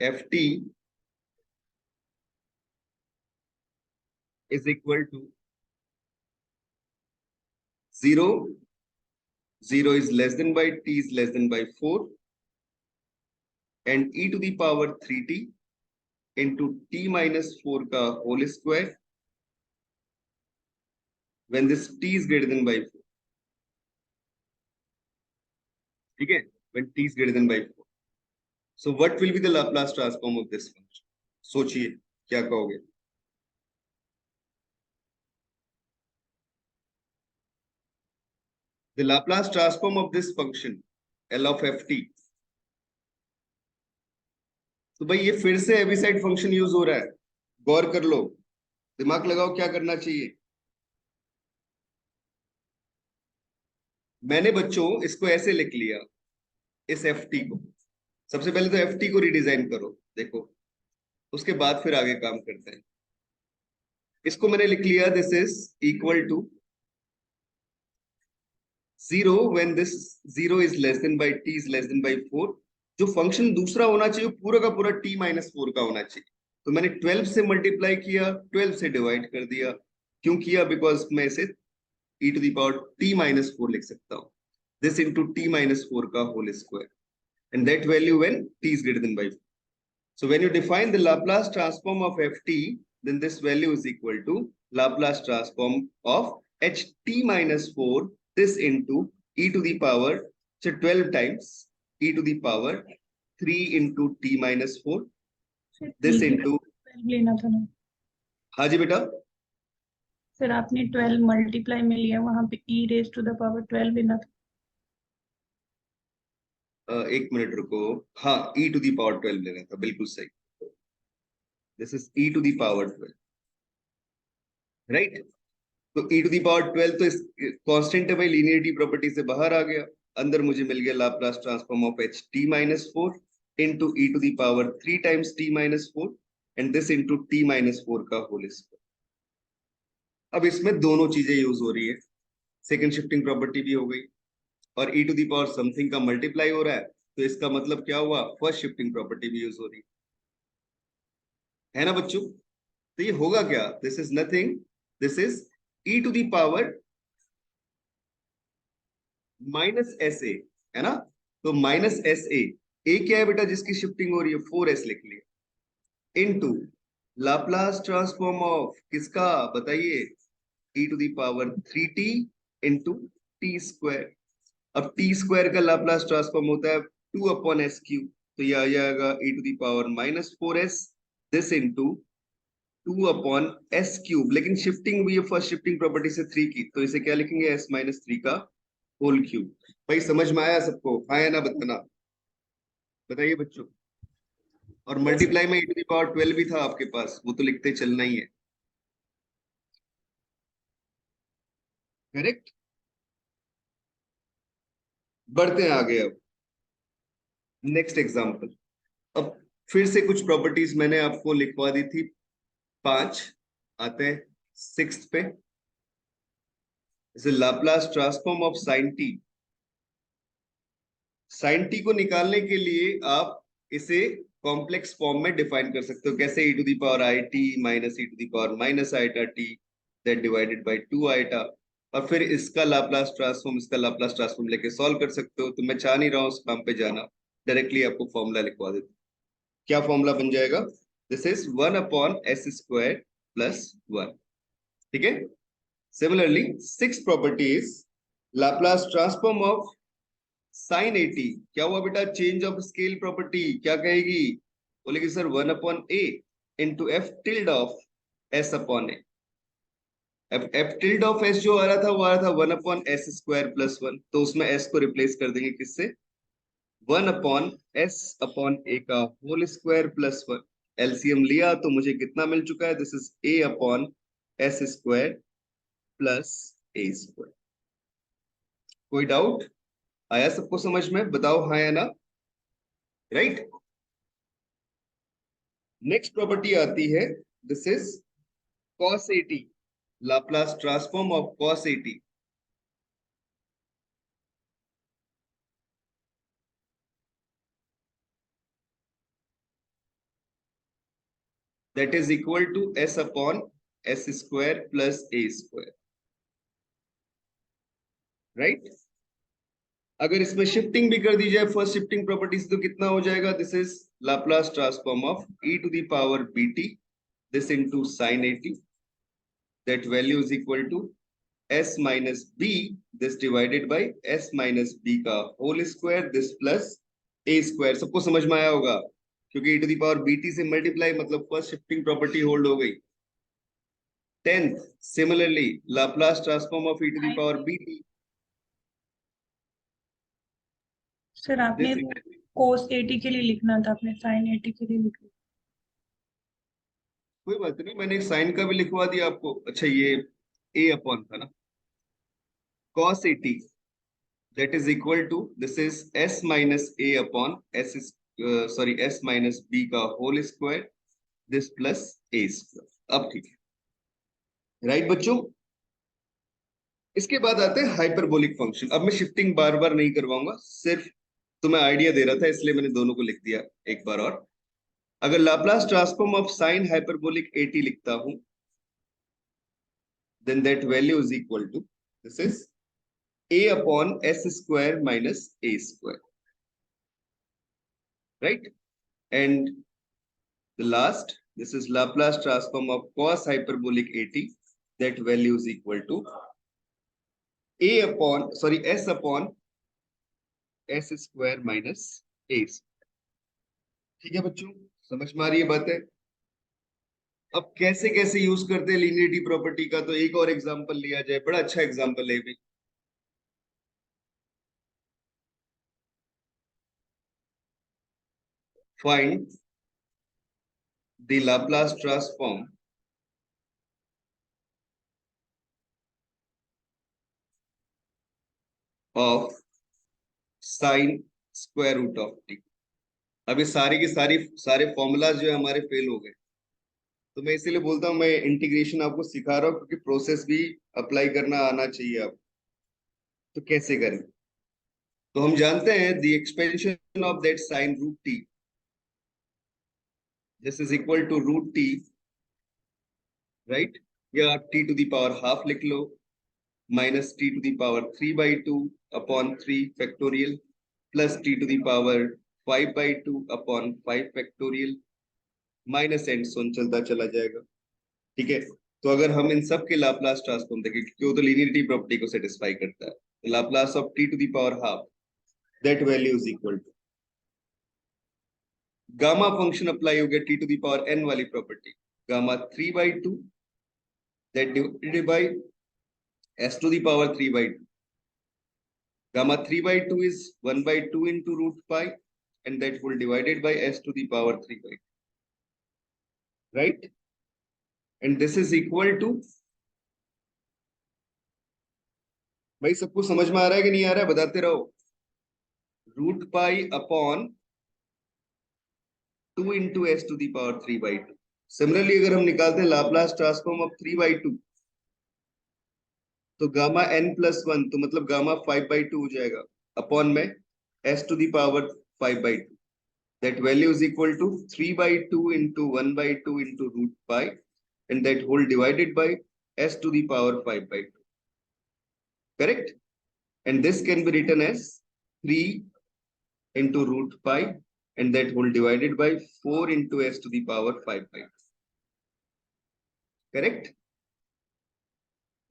ft is equal to 0, 0 is less than by t is less than by 4, and e to the power 3t into t minus 4 का whole square when this t is greater than by 4, ठीक है, when t is greater than by 4। So what will be the Laplace transform of this function? सोचिए क्या कहोगे। The Laplace transform of this function L of ft, तो भाई ये फिर से हेविसाइड फंक्शन यूज हो रहा है, गौर कर लो, दिमाग लगाओ क्या करना चाहिए। मैंने बच्चों इसको ऐसे लिख लिया, इस ft को, सबसे पहले तो ft को रिडिजाइन करो, देखो, उसके बाद फिर आगे काम करते हैं। इसको मैंने लिख लिया, this is equal to 0 when this 0 is less than by t is less than by 4। जो फंक्शन दूसरा होना चाहिए पूरा का पूरा t minus 4 का होना चाहिए, तो मैंने 12 से मल्टीप्लाई किया, 12 से डिवाइड कर दिया। क्यों किया, बिकॉज मैं इसे e to the power t minus 4 लिख सकता हूँ, this into t minus 4 का whole square, and that value when t is greater than by 4। So when you define the Laplace transform of ft, then this value is equal to Laplace transform of ht minus 4, this into e to the power, so 12 times e to the power 3 into t minus 4, this into, लेना था ना हाँ जी बेटा, sir, आपने 12 multiply में लिया, वहां पे e raise to the power 12 लेना था। एक मिनट रुको, हाँ e to the power 12 लेना था, बिल्कुल सही, this is e to the power 12, right. तो e to the power 12 तो इस कांस्टेंट है भाई, लीनियरिटी प्रॉपर्टी से बाहर आ गया, अंदर मुझे मिल गया Laplace transform of h t minus 4 into e to the power 3 times t minus 4 and this into t minus 4 का होल स्क्वायर। अब इसमें दोनों चीजें यूज हो रही है, सेकंड शिफ्टिंग प्रॉपर्टी भी हो गई और e to the power something का मल्टीप्लाई हो रहा है, तो इसका मतलब क्या हुआ, फर्स्ट शिफ्टिंग प्रॉपर्टी भी यूज हो रही है ना बच्चों। तो ये होगा क्या, this is nothing, this is e to the power minus s ए, है ना। तो माइनस एस ए क्या है बेटा, जिसकी शिफ्टिंग हो रही है 4s लिख लिया, इनटू लाप्लास ट्रांसफॉर्म ऑफ किसका बताइए, e to the power 3t into t square. अब टी स्क्वायर का लाप्लास ट्रांसफॉर्म होता है 2 अपॉन एस क्यूब, तो यह आ जाएगा e to the power minus 4s, this into 2 upon S cube, लेकिन शिफ्टिंग हुई है फर्स्ट शिफ्टिंग प्रॉपर्टी से 3 की, तो इसे क्या लिखेंगे, s माइनस 3 का होल क्यूब। भाई समझ में आया सबको, हाँ या ना बताना, बताइए बच्चों। और मल्टीप्लाई में e टू द पावर 12 भी था आपके पास, वो तो लिखते चलना ही है, करेक्ट। बढ़ते हैं आगे, अब नेक्स्ट एग्जांपल। अब फिर से कुछ प्रॉपर्टीज मैंने आपको लिखवा दी थी, 5, आते हैं 6th पे, जैसे Laplace transform of sine t. Sine t को निकालने के लिए आप इसे कॉम्प्लेक्स फॉर्म में डिफाइन कर सकते हो, कैसे e to the power i t minus e to the power minus iota t that divided by 2 iota, और फिर इसका लाप्लास ट्रांसफॉर्म, इसका लाप्लास ट्रांसफॉर्म लेके सॉल्व कर सकते हो। तो मैं चाह नहीं रहा हूं उस काम पे जाना, डायरेक्टली आपको फॉर्मूला लिखवा देता हूं। क्या फॉर्मूला बन जाएगा, this is 1 upon S square plus 1, ठीक है। Similarly 6 property is Laplace transform of sign 80 क्या हुआ बेटा, चेंज ऑफ स्केल प्रॉपर्टी क्या कहेगी, बोलेगी sir 1/a into F tilde of S upon A. अब एफ टिल्ड ऑफ एस जो आ रहा था वो आ रहा था 1/s² + 1, तो उसमें एस को रिप्लेस कर देंगे किससे, 1/s/a का होल स्क्वायर प्लस 1। एलसीएम लिया तो मुझे कितना मिल चुका है, this is a/s² plus a²। कोई डाउट आया सबको समझ में, बताओ हाँ या ना, राइट। नेक्स्ट प्रॉपर्टी आती है, this is cos 80, Laplace transform of cos 80। that is equal to s/s² plus a², right. अगर इसमें शिफ्टिंग भी कर दी जाए फर्स्ट शिफ्टिंग प्रॉपर्टीज तो कितना हो जाएगा, this is Laplace transform of e⁻bt this into sin 80, that value is equal to s minus b this divided by s minus b का whole square this plus a²। सबको समझ में आया होगा, क्योंकि e⁻bt से मल्टीप्लाई मतलब फर्स्ट शिफ्टिंग प्रॉपर्टी होल्ड हो गई। 10th similarly Laplace transform of e⁻bt sir आपने this, cos 80 के लिए लिखना था, आपने sin 80 के लिए लिखा। कोई बात नहीं, मैंने साइन का भी लिखवा दिया आपको। अच्छा ये a अपॉन था ना, cos 80 that is equal to this is s minus a upon s is sorry s minus b का whole square this plus a²। अब ठीक है, राइट बच्चों। इसके बाद आते हैं हाइपरबोलिक फंक्शन। अब मैं शिफ्टिंग बार बार नहीं करवाऊंगा, सिर्फ तुम्हें आइडिया दे रहा था इसलिए मैंने दोनों को लिख दिया एक बार और। अगर Laplace transform of sine hyperbolic 80 लिखता हूं, then that value is equal to this is a upon s² minus a², right? And the last, this is Laplace transform of cos hyperbolic 80, that value is equal to s upon s² minus a। ठीक है बच्चों, समझ में आ रही है बातें। अब कैसे कैसे यूज करते हैं लीनियरिटी प्रॉपर्टी का, तो एक और एग्जांपल लिया जाए, बड़ा अच्छा एग्जांपल है भी। Find the Laplace transform of sine square root of t. अब ये सारे के सारे फॉर्मूलाज जो है हमारे फेल हो गए, तो मैं इसीलिए बोलता हूँ मैं इंटीग्रेशन आपको सिखा रहा हूँ, क्योंकि प्रोसेस भी अप्लाई करना आना चाहिए आप। तो कैसे करें, तो हम जानते हैं the expansion of that sine root t, this is equal to root t, right, या t to the power half लिख लो, minus t to the power 3/2 upon 3 factorial plus t to the power 5/2 upon 5 factorial, minus and so on चलता चला जाएगा। ठीक है, तो अगर हम इन सब के लाप्लास ट्रांसफॉर्म देखें, क्योंकि वो तो लीनियरिटी प्रॉपर्टी को सेटिस्फाई करता है, तो Laplace of T to the power half, that value is equal to gamma function apply हो गया t to the power n वाली property, gamma 3/2 that divided by s to the power 3/2। Gamma 3/2 is 1/2 into root pi, and that will divided by s to the power 3/2, right? And this is equal to, भाई सबको समझ में आ रहा है कि नहीं आ रहा है, बताते रहो, root pi upon 2 into s to the power 3/2। Similarly अगर हम निकालते हैं लाप्लास ट्रांसफॉर्म ऑफ 3/2, तो गामा n प्लस 1, तो मतलब गामा 5/2 हो जाएगा, अपॉन में s to the power 5/2, that value is equal to 3/2 into 1/2 into root pi, and that whole divided by s to the power 5/2, correct? And this can be written as 3 into root pi, and that whole divided by 4 into s to the power 5/2, correct?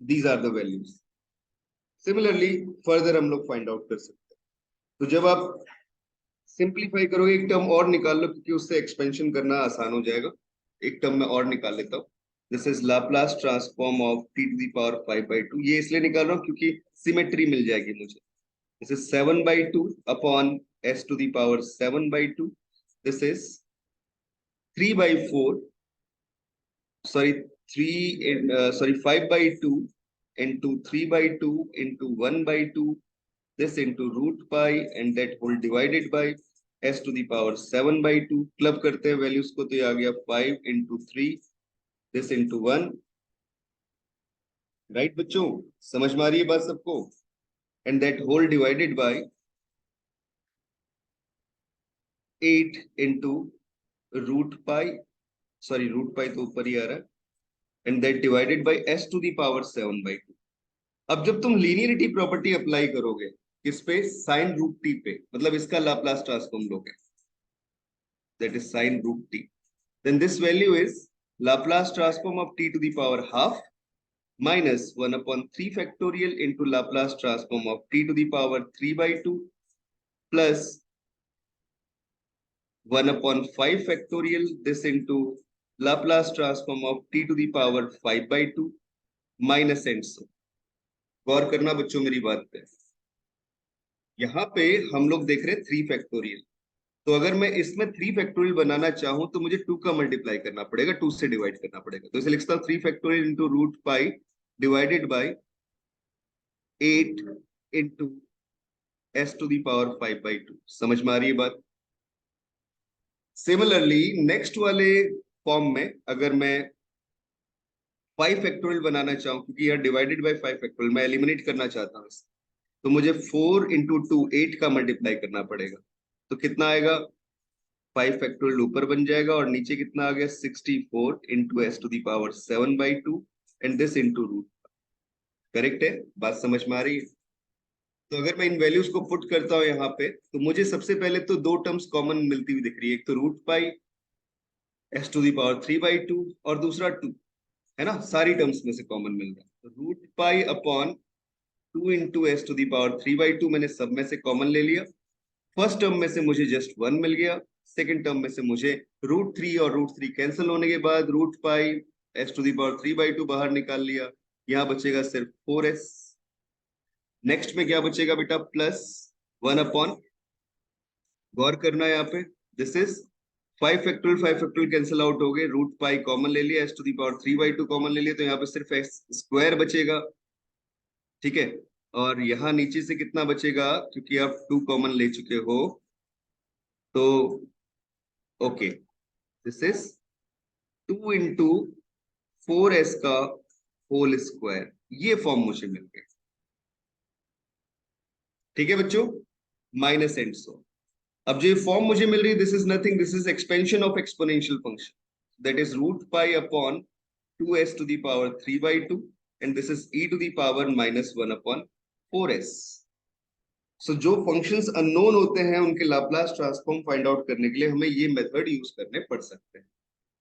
These are the values. Similarly further हम लोग find out कर सकते हैं। तो जब आप simplify करोगे, एक टर्म और निकाल लो क्योंकि उससे एक्सपेंशन करना आसान हो जाएगा। एक टर्म में और निकाल लेता हूँ। This is Laplace transform of T to the power 5/2। ये इसलिए निकाल रहा हूँ क्योंकि सिमेट्री मिल जाएगी मुझे। This is 7/2 upon s to the power 7/2। This is 3/4, sorry, 5/2 into 3/2 into 1/2, this into root pi and that whole divided by s to the power 7/2। Club करते हैं वैल्यूज को, तो ये आ गया 5 into 3, this into 1। राइट बच्चों, समझ में आ रही है बात सबको? And that whole divided by 8 into root pi, sorry root pi तो ऊपर ही आ रहा है, and that divided by s to the power 7/2। अब जब तुम लीनियरिटी प्रॉपर्टी अप्लाई करोगे किस पे? साइन रूट टी पे, मतलब इसका लाप्लास ट्रांसफॉर्म लोगे, that is sin root t, then this value is Laplace transform of t to the power half minus 1 upon 3 factorial into Laplace transform of t to the power 3/2 plus 1 upon 5 factorial, this into Laplace transform of t to the power 5/2 minus and so। गौर करना बच्चों मेरी बात पे, यहाँ पे हम लोग देख रहे हैं 3 फैक्टोरियल। तो अगर मैं इसमें 3 फैक्टोरियल बनाना चाहूं तो मुझे 2 का मल्टीप्लाई करना पड़ेगा, 2 से डिवाइड करना पड़ेगा। तो इसे लिखता हूं 3 factorial into root pi divided by 8 into s to the power 5/2। समझ में आ रही है बात? सिमिलरली नेक्स्ट वाले फॉर्म में अगर मैं 5 फैक्टोरियल बनाना चाहूं, क्योंकि यह डिवाइडेड बाय 5 फैक्टोरियल मैं एलिमिनेट करना चाहता हूं, तो मुझे 4 इंटू 2 8 का मल्टीप्लाई करना पड़ेगा। तो कितना आएगा? 5 फैक्टोरियल ऊपर बन जाएगा और नीचे कितना आ गया? 64 into s to the power 7/2 and this into root. Correct है? बात समझ में आ रही है? तो अगर मैं इन वैल्यूज को पुट करता हूं यहाँ पे, तो मुझे सबसे पहले तो 2 टर्म्स कॉमन मिलती हुई दिख रही है। एक तो root pi s to the power 3/2 और दूसरा 2, है ना? सारी टर्म्स में से कॉमन मिल रहा है। तो root pi upon 2 into s to the power 3/2 मैंने सब में से कॉमन ले लिया। फर्स्ट टर्म में से मुझे जस्ट 1 मिल गया, सेकंड टर्म में से मुझे √3 और √3 कैंसिल होने के बाद root pi s to the power 3/2 बाहर निकाल लिया। यहाँ बचेगा सिर्फ 4s। नेक्स्ट में क्या बचेगा बेटा? प्लस 1 अपॉन, गौर करना है यहाँ पे, this is 5 factorial cancel out हो गए, रूट पाई कॉमन ले लिया, s to the power 3/2 common ले लिया, तो यहाँ पे सिर्फ एक्स स्क्वायर बचेगा। ठीक है, और यहाँ नीचे से कितना बचेगा? क्योंकि आप 2 कॉमन ले चुके हो, तो okay, this is 2 into 4s का होल स्क्वायर। ये फॉर्म मुझे मिल गया। ठीक है बच्चों, माइनस एंड सो। अब जो ये फॉर्म मुझे मिल रही है, this is nothing, this is expansion of exponential function, that is root pi upon 2s to the power 3/2 and this is e to the power -1 अपॉन 4s। सो जो functions unknown होते हैं उनके लाप्लास ट्रांसफॉर्म फाइंड आउट करने के लिए हमें ये मेथड यूज करने पड़ सकते हैं।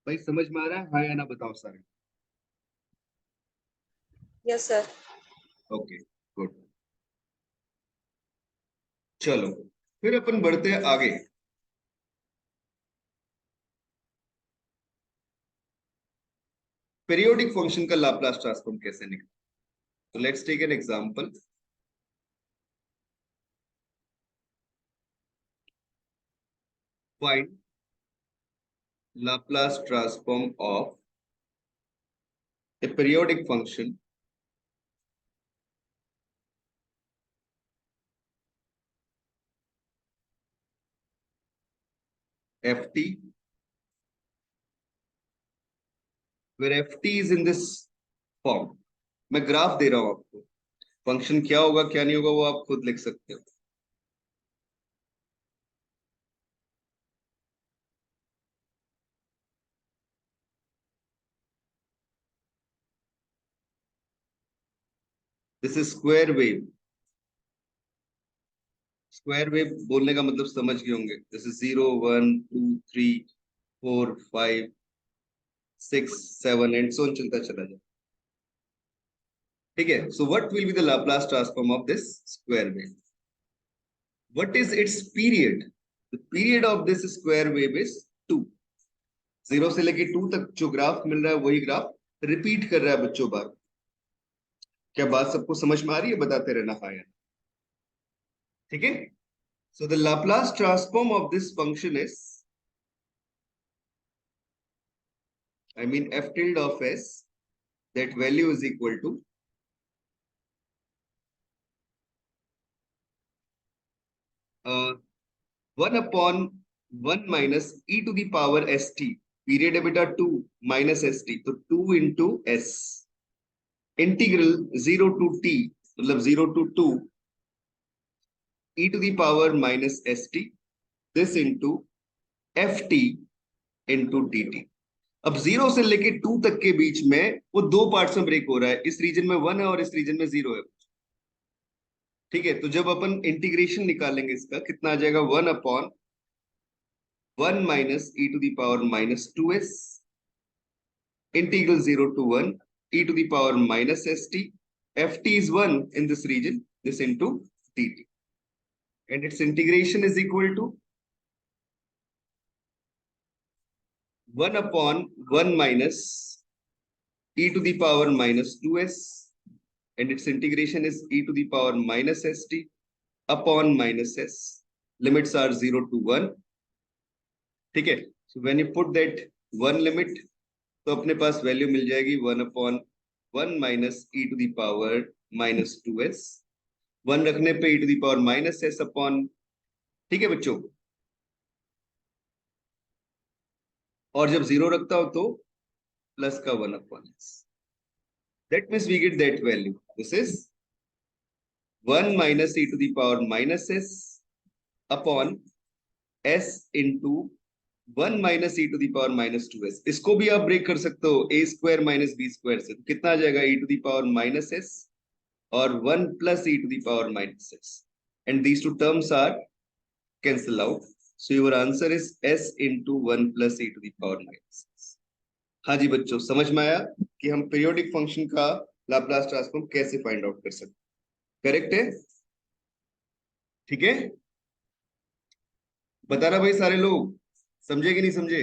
भाई समझ में आ रहा है? हाँ या ना बताओ सारे। Yes sir. Okay, good. चलो फिर अपन बढ़ते हैं आगे। पीरियोडिक फंक्शन का लाप्लास ट्रांसफॉर्म कैसे निकले? तो let's take an example. Find Laplace transform of a periodic function ft where ft is in this form। मैं ग्राफ दे रहा हूं आपको, फंक्शन क्या होगा क्या नहीं होगा वो आप खुद लिख सकते हो। This is square wave. Square wave बोलने का मतलब समझ गए होंगे। This is 0 1 2 3 4 5 6 7 and so on चलता चला जाए। ठीक है. So what will be the Laplace transform of this square wave? What is its period? The period of this square wave is 2. 0 से लेके 2 तक जो ग्राफ मिल रहा है वही ग्राफ रिपीट कर रहा है बच्चों बार. क्या बात सबको समझ में आ रही है? बताते रहना हाँ या. ठीक है. So the Laplace transform of this function is, I mean f tilde of s, that value is equal to 1 upon 1 minus e to the power st. Period है बेटा 2 minus st, तो 2 into s integral 0 to t, मतलब 0 to 2 e to the power minus st, this into ft into dt. अब 0 से लेके 2 तक के बीच में वो दो पार्ट्स में ब्रेक हो रहा है. इस रीजन में 1 है और इस रीजन में 0 है. ठीक है. तो जब अपन इंटीग्रेशन निकालेंगे इसका कितना आ जाएगा? 1 upon 1 minus e to the power minus 2s integral 0 to 1 e to the power minus st. Ft is 1 in this region, this into dt, and its integration is equal to 1 upon 1 minus e to the power minus 2s, and its integration is e to the power minus st upon minus s. Limits are 0 to 1. ठीक है. So when you put that one limit, तो अपने पास value मिल जाएगी 1 upon 1 minus e to the power minus 2s. 1 रखने पे e to the power minus s upon, ठीक है बच्चों, और जब 0 रखता हो तो प्लस का 1 upon s. That means we get that value. This is 1 minus e to the power minus s upon s into 1 minus e to the power minus 2s. इसको भी आप ब्रेक कर सकते हो a square minus b square से. तो कितना आ जाएगा? e to the power minus s और 1 plus e to the power minus s, and these two terms are cancel out. So your answer is s into 1 plus e to the power minus s. हाँ जी बच्चों, समझ में आया कि हम periodic function का Laplace transform कैसे find out कर सकते? करेक्ट है? ठीक है. बताना भाई सारे लोग, समझे कि नहीं समझे?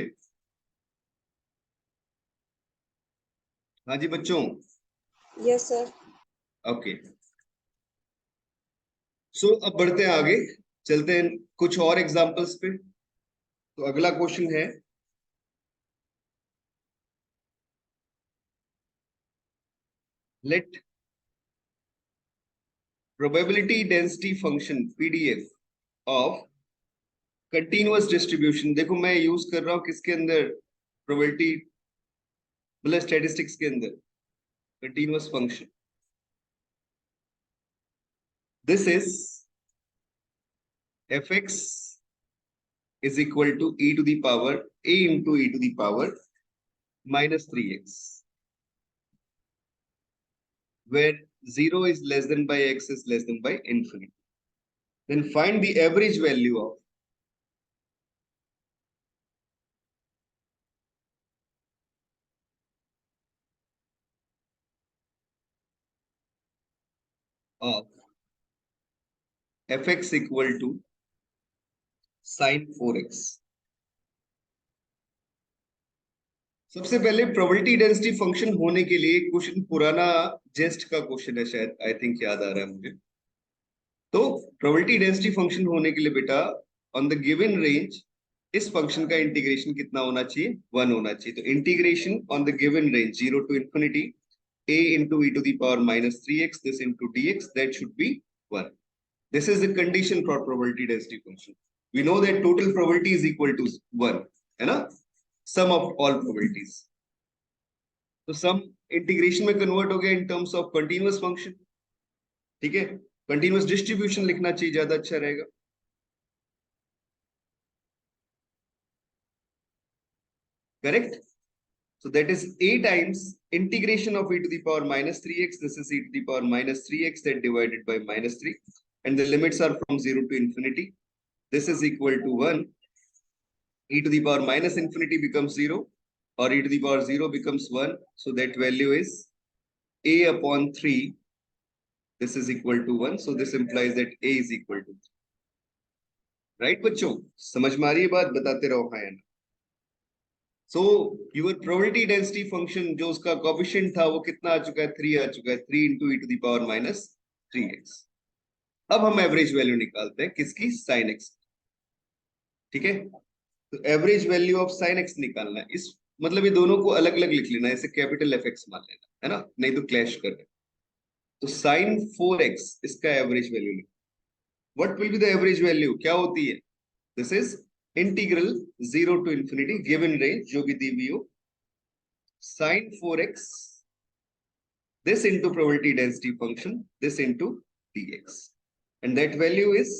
हाँ जी बच्चों. Yes sir. ओके. सो अब बढ़ते हैं आगे, चलते हैं कुछ और एग्जांपल्स पे. तो अगला क्वेश्चन है, let probability density function PDF of continuous distribution. देखो मैं यूज कर रहा हूं किसके अंदर? प्रोबेबिलिटी मतलब स्टैटिस्टिक्स के अंदर continuous function. This is fx is equal to e to the power a into e to the power minus 3x, where 0 is less than by x is less than by infinity. Then find the average value of fx equal to sin 4x. सबसे पहले probability density function होने के लिए question पुराना जेस्ट का question है शायद, I think याद आ रहा है मुझे. तो प्रोबेबिलिटी डेंसिटी फंक्शन होने के लिए बेटा ऑन द गिवन रेंज इस फंक्शन का इंटीग्रेशन कितना होना चाहिए? 1 होना चाहिए. तो integration on the given range 0 to infinity a into e to the power minus 3x this into dx, that should be 1. This is the condition for probability density function. We know that total probability is equal to 1, है ना? Sum of all probabilities. तो some integration में convert हो गया in terms of continuous function. ठीक है. Continuous distribution लिखना चाहिए, ज्यादा अच्छा रहेगा. Correct. So that is a times integration of e to the power minus 3x. This is e to the power minus 3x that divided by minus 3. And the limits are from 0 to infinity. This is equal to 1. E to the power minus infinity becomes 0. Or e to the power 0 becomes 1. So that value is a upon 3 this is equal to 1, so this implies that a is equal to 3. Right बच्चों, समझ में आ रही है बात? बताते रहो हाँ या ना. So your probability density function जो उसका कोएफिशिएंट था वो कितना आ चुका है? 3 आ चुका है. 3 into e to the power minus 3x. अब हम एवरेज वैल्यू निकालते हैं किसकी? sin x. ठीक है, तो average value of sin x निकालना है. इस मतलब ये दोनों को अलग अलग लिख लेना है, ऐसे कैपिटल fx मान लेना है ना, नहीं तो क्लैश कर रहे. तो sin 4x इसका एवरेज वैल्यू लिखो. What will be the average value? क्या होती है? This is integral 0 to infinity given range जो भी दी हुई हो, sin 4x this into probability density function this into dx, and that value is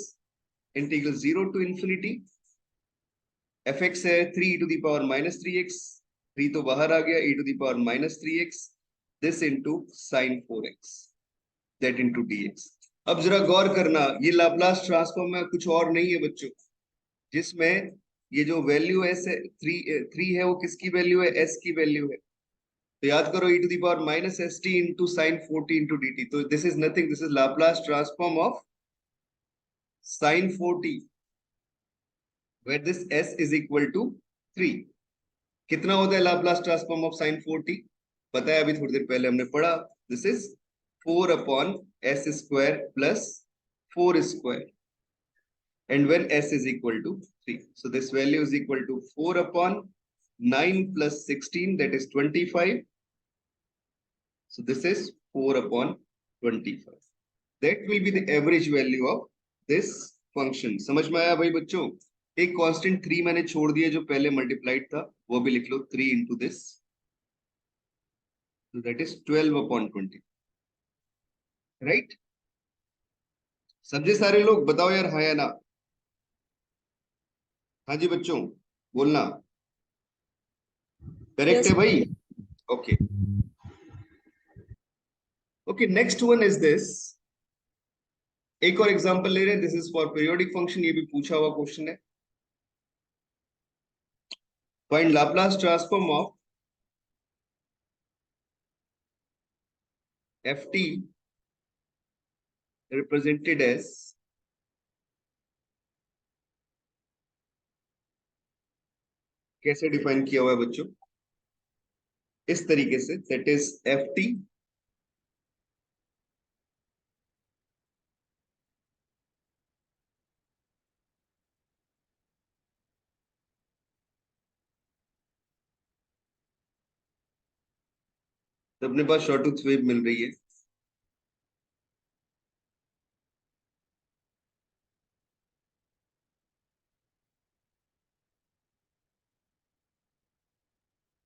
integral 0 to infinity fx है 3 e to the power minus 3x, 3 तो बाहर आ गया, e to the power minus 3x this into sin 4x that into dx. अब जरा गौर करना, ये Laplace transform में कुछ और नहीं है बच्चों, जिसमें ये जो वैल्यू है 3 है वो किसकी वैल्यू है? s की वैल्यू है. तो याद करो e to the power minus st into sin 4t into dt. तो this is nothing, this is Laplace transform of sin 4t where this s is equal to 3. कितना होता है Laplace transform of sin 4t? पता है, अभी थोड़ी देर पहले हमने पढ़ा. This is 4 upon s square plus 4 square, and when s is equal to 3, so this value is equal to 4 upon 9 plus 16, that is 25. So this is 4 upon 25. That will be the average value of this function. समझ में आया भाई बच्चों? एक constant 3 मैंने छोड़ दिया जो पहले मल्टीप्लाइड था, वो भी लिख लो 3 into this. So that is 12 upon 20. Right? समझे सारे लोग? बताओ यार हाँ या ना. हाँ जी बच्चों, बोलना. करेक्ट है भाई? Okay. Okay, next one is this. एक और एग्जांपल ले रहे हैं. This is for periodic function. ये भी पूछा हुआ क्वेश्चन है. Find Laplace transform of ft represented as कैसे डिफाइन किया हुआ है बच्चों? इस तरीके से, दैट इज ft तो अपने पास शॉर्टूथ वेव मिल रही है.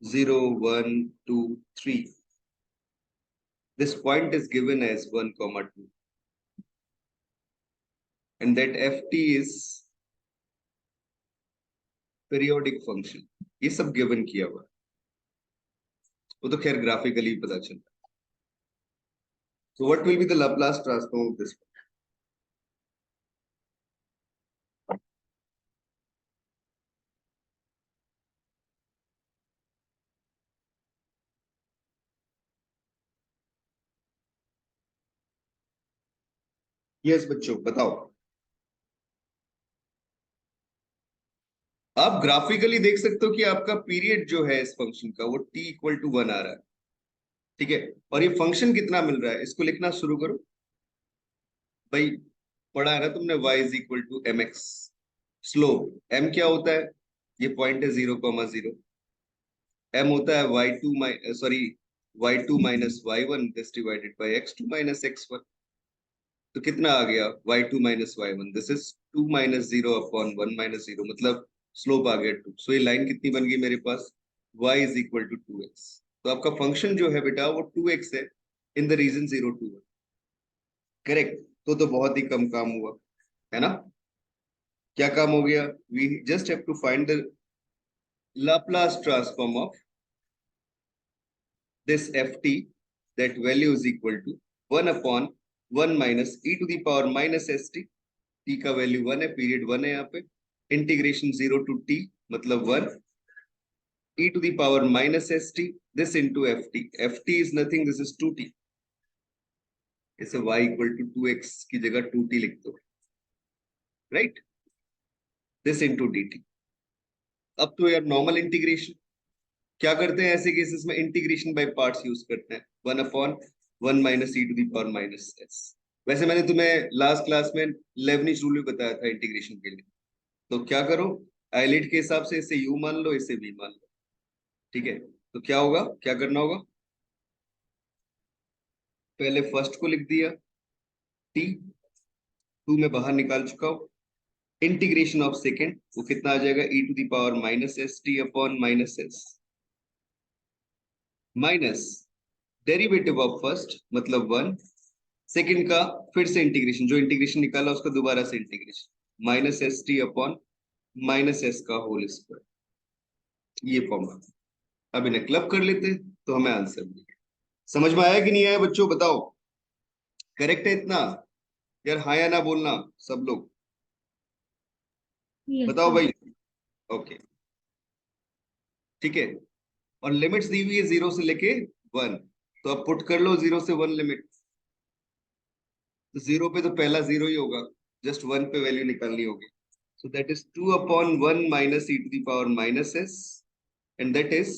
Zero, 1, 2, 3. This point is given as 1, 2, and that ft is periodic function. ये सब गिवन किया हुआ है, वो तो खैर ग्राफिकली पता चलता है. So what will be the Laplace transform of this? Yes बच्चों बताओ. आप ग्राफिकली देख सकते हो कि आपका पीरियड जो है इस फंक्शन का वो t इक्वल टू 1 आ रहा है. ठीक है, और ये फंक्शन कितना मिल रहा है इसको लिखना शुरू करो भाई. पढ़ा है ना तुमने y is equal to mx. Slope m क्या होता है? ये पॉइंट है 0,0. m होता है y2 minus y1 this divided by x2 minus x1. तो कितना आ गया? y2 minus y1, this is 2 minus 0 upon 1 minus 0, मतलब स्लोप आ गया 2. सो ये लाइन कितनी बन गई मेरे पास? y is equal to 2x. तो आपका फंक्शन जो है बेटा वो 2x है in the region 0 to 1. Correct. तो बहुत ही कम काम हुआ है ना. क्या काम हो गया? We just have to find the Laplace transform of this ft, that value is equal to 1 upon 1 minus e to the power minus st. t का वैल्यू 1 है, पीरियड 1 है यहाँ पे. इंटीग्रेशन 0 to t मतलब 1 e to the power minus st this into ft. ft is nothing, this is 2t. इसे y equal to 2x की जगह 2t लिख दो, राइट, दिस इनटू dt। अब तो यार नॉर्मल इंटीग्रेशन क्या करते हैं ऐसे केसेस में, इंटीग्रेशन बाय पार्ट्स यूज करते हैं, 1/1 minus e to the power minus s। वैसे मैंने तुम्हें लास्ट क्लास में लेबनिज रूल भी बताया था इंटीग्रेशन के लिए। तो क्या करो, आइलेट के हिसाब से इसे u मान लो, इसे v मान लो, ठीक है। तो क्या होगा, क्या करना होगा, पहले फर्स्ट को लिख दिया t, 2 में बाहर निकाल चुका हूं, इंटीग्रेशन ऑफ सेकेंड वो कितना आ जाएगा, e to the power minus S t upon minus s, minus derivative of first मतलब 1, सेकेंड का फिर से इंटीग्रेशन, जो इंटीग्रेशन निकाला उसका दोबारा से integration, minus S t upon minus S का होल स्क्वायर, ये फॉर्मूला। अब इन्हें क्लब कर लेते हैं तो हमें आंसर मिलेगा। समझ में आया कि नहीं आया बच्चों, बताओ, करेक्ट है इतना यार, हाँ या ना बोलना सब लोग, यस बताओ सर। भाई। ओके, ठीक है। और लिमिट्स दी हुई है 0 से लेके 1, तो अब पुट कर लो 0 से 1 लिमिट, तो 0 पे तो पहला 0 ही होगा, जस्ट 1 पे वैल्यू निकालनी होगी। So that is 2 upon 1 minus e to the power minus s, and that is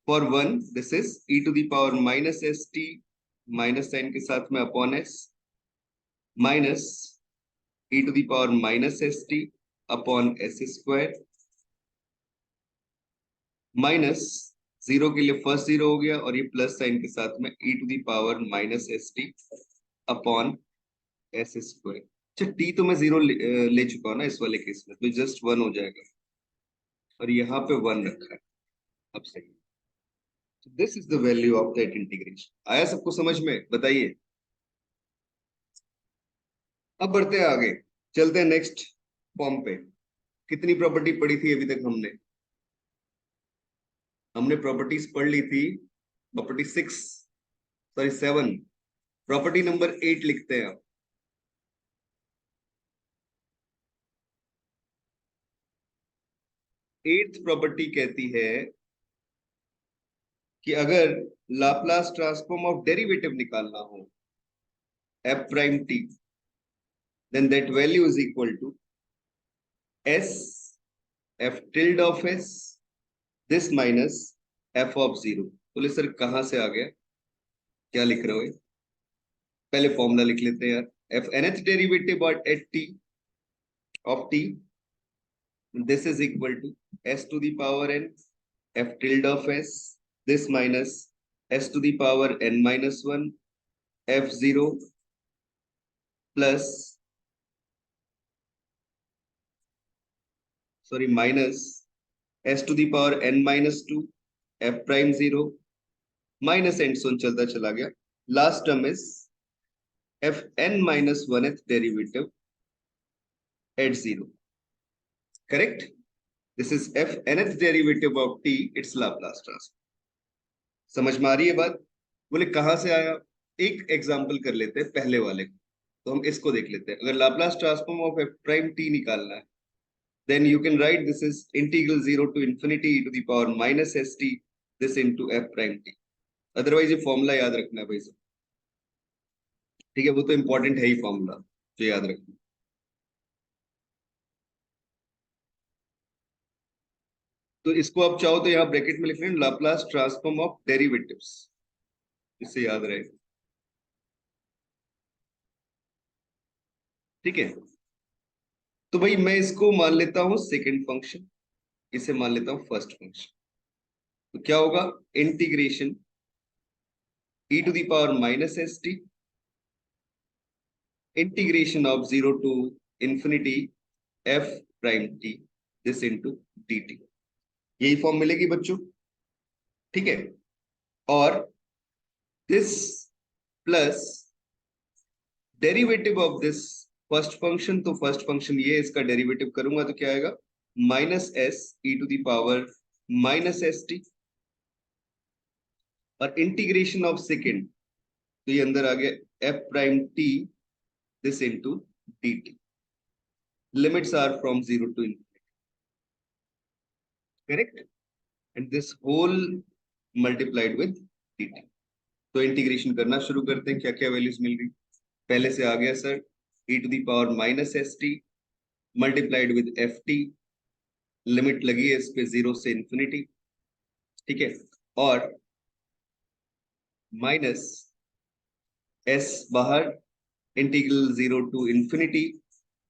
for 1 this is e to the power minus st minus sign के साथ में upon s minus e to the power minus st upon s square minus 0 के लिए first 0 हो गया, और ये plus sign के साथ में e to the power minus st upon s square। अच्छा, t तो मैं 0 ले चुका हूं ना इस वाले केस में, तो जस्ट 1 हो जाएगा, और यहाँ पे 1 रखा है। अब सही, this is the value of that integration. आया सबको समझ में, बताइए। अब बढ़ते हैं आगे, चलते हैं नेक्स्ट फॉर्म पे। कितनी प्रॉपर्टी पढ़ी थी अभी तक हमने, हमने प्रॉपर्टीज पढ़ ली थी, प्रॉपर्टी 6 सॉरी 7, प्रॉपर्टी नंबर 8 लिखते हैं। एट्थ प्रॉपर्टी कहती है कि अगर लाप्लास ट्रांसफॉर्म ऑफ डेरिवेटिव निकालना हो f prime t, then that value is equal to s f tilde of s this minus f of 0। बोले सर कहां से आ गया, क्या लिख रहे हो ये? पहले फॉर्मूला लिख लेते हैं यार, f nth derivative at t of t, this is equal to s to the power n f tilde of s this minus s to the power n minus 1 f0 plus sorry minus s to the power n minus 2 f prime 0 minus end so चलता चला गया, last term is f n minus 1th derivative at 0, correct। this is f nth derivative of t, its Laplace transform। समझ में आ रही है बात, बोले कहां से आया, एक एग्जांपल कर लेते हैं पहले वाले को, तो हम इसको देख लेते हैं। अगर Laplace transform of f prime t निकालना है, then you can write this is integral 0 to infinity e to the power minus st this into f prime t। Otherwise ये फॉर्मूला याद रखना है भाई सब, ठीक है, वो तो इंपॉर्टेंट है ही फॉर्मूला, जो याद रखना। तो इसको आप चाहो तो यहाँ ब्रैकेट में लिख लें लाप्लास ट्रांसफॉर्म ऑफ डेरिवेटिव्स, इससे याद रहे, ठीक है। तो भाई मैं इसको मान लेता हूं सेकंड फंक्शन, इसे मान लेता हूं फर्स्ट फंक्शन। तो क्या होगा, integration e to the power minus S t integration of 0 to infinity f prime t this into dt, यही फॉर्म मिलेगी बच्चों, ठीक है। और this plus derivative of this first function, तो फर्स्ट फंक्शन ये, इसका डेरिवेटिव करूंगा तो क्या आएगा, minus s e to the power minus S t, और इंटीग्रेशन ऑफ सेकेंड, तो ये अंदर आ गया f prime t this into dt, limits are from 0 to infinity, correct, and this whole multiplied with dt। तो इंटीग्रेशन करना शुरू करते हैं, क्या क्या वैल्यूज मिल गई। पहले से आ गया sir, e to the power minus S t multiplied with f t, limit लगी है इस पे 0 से इंफिनिटी, ठीक है, और माइनस एस बाहर, integral 0 to infinity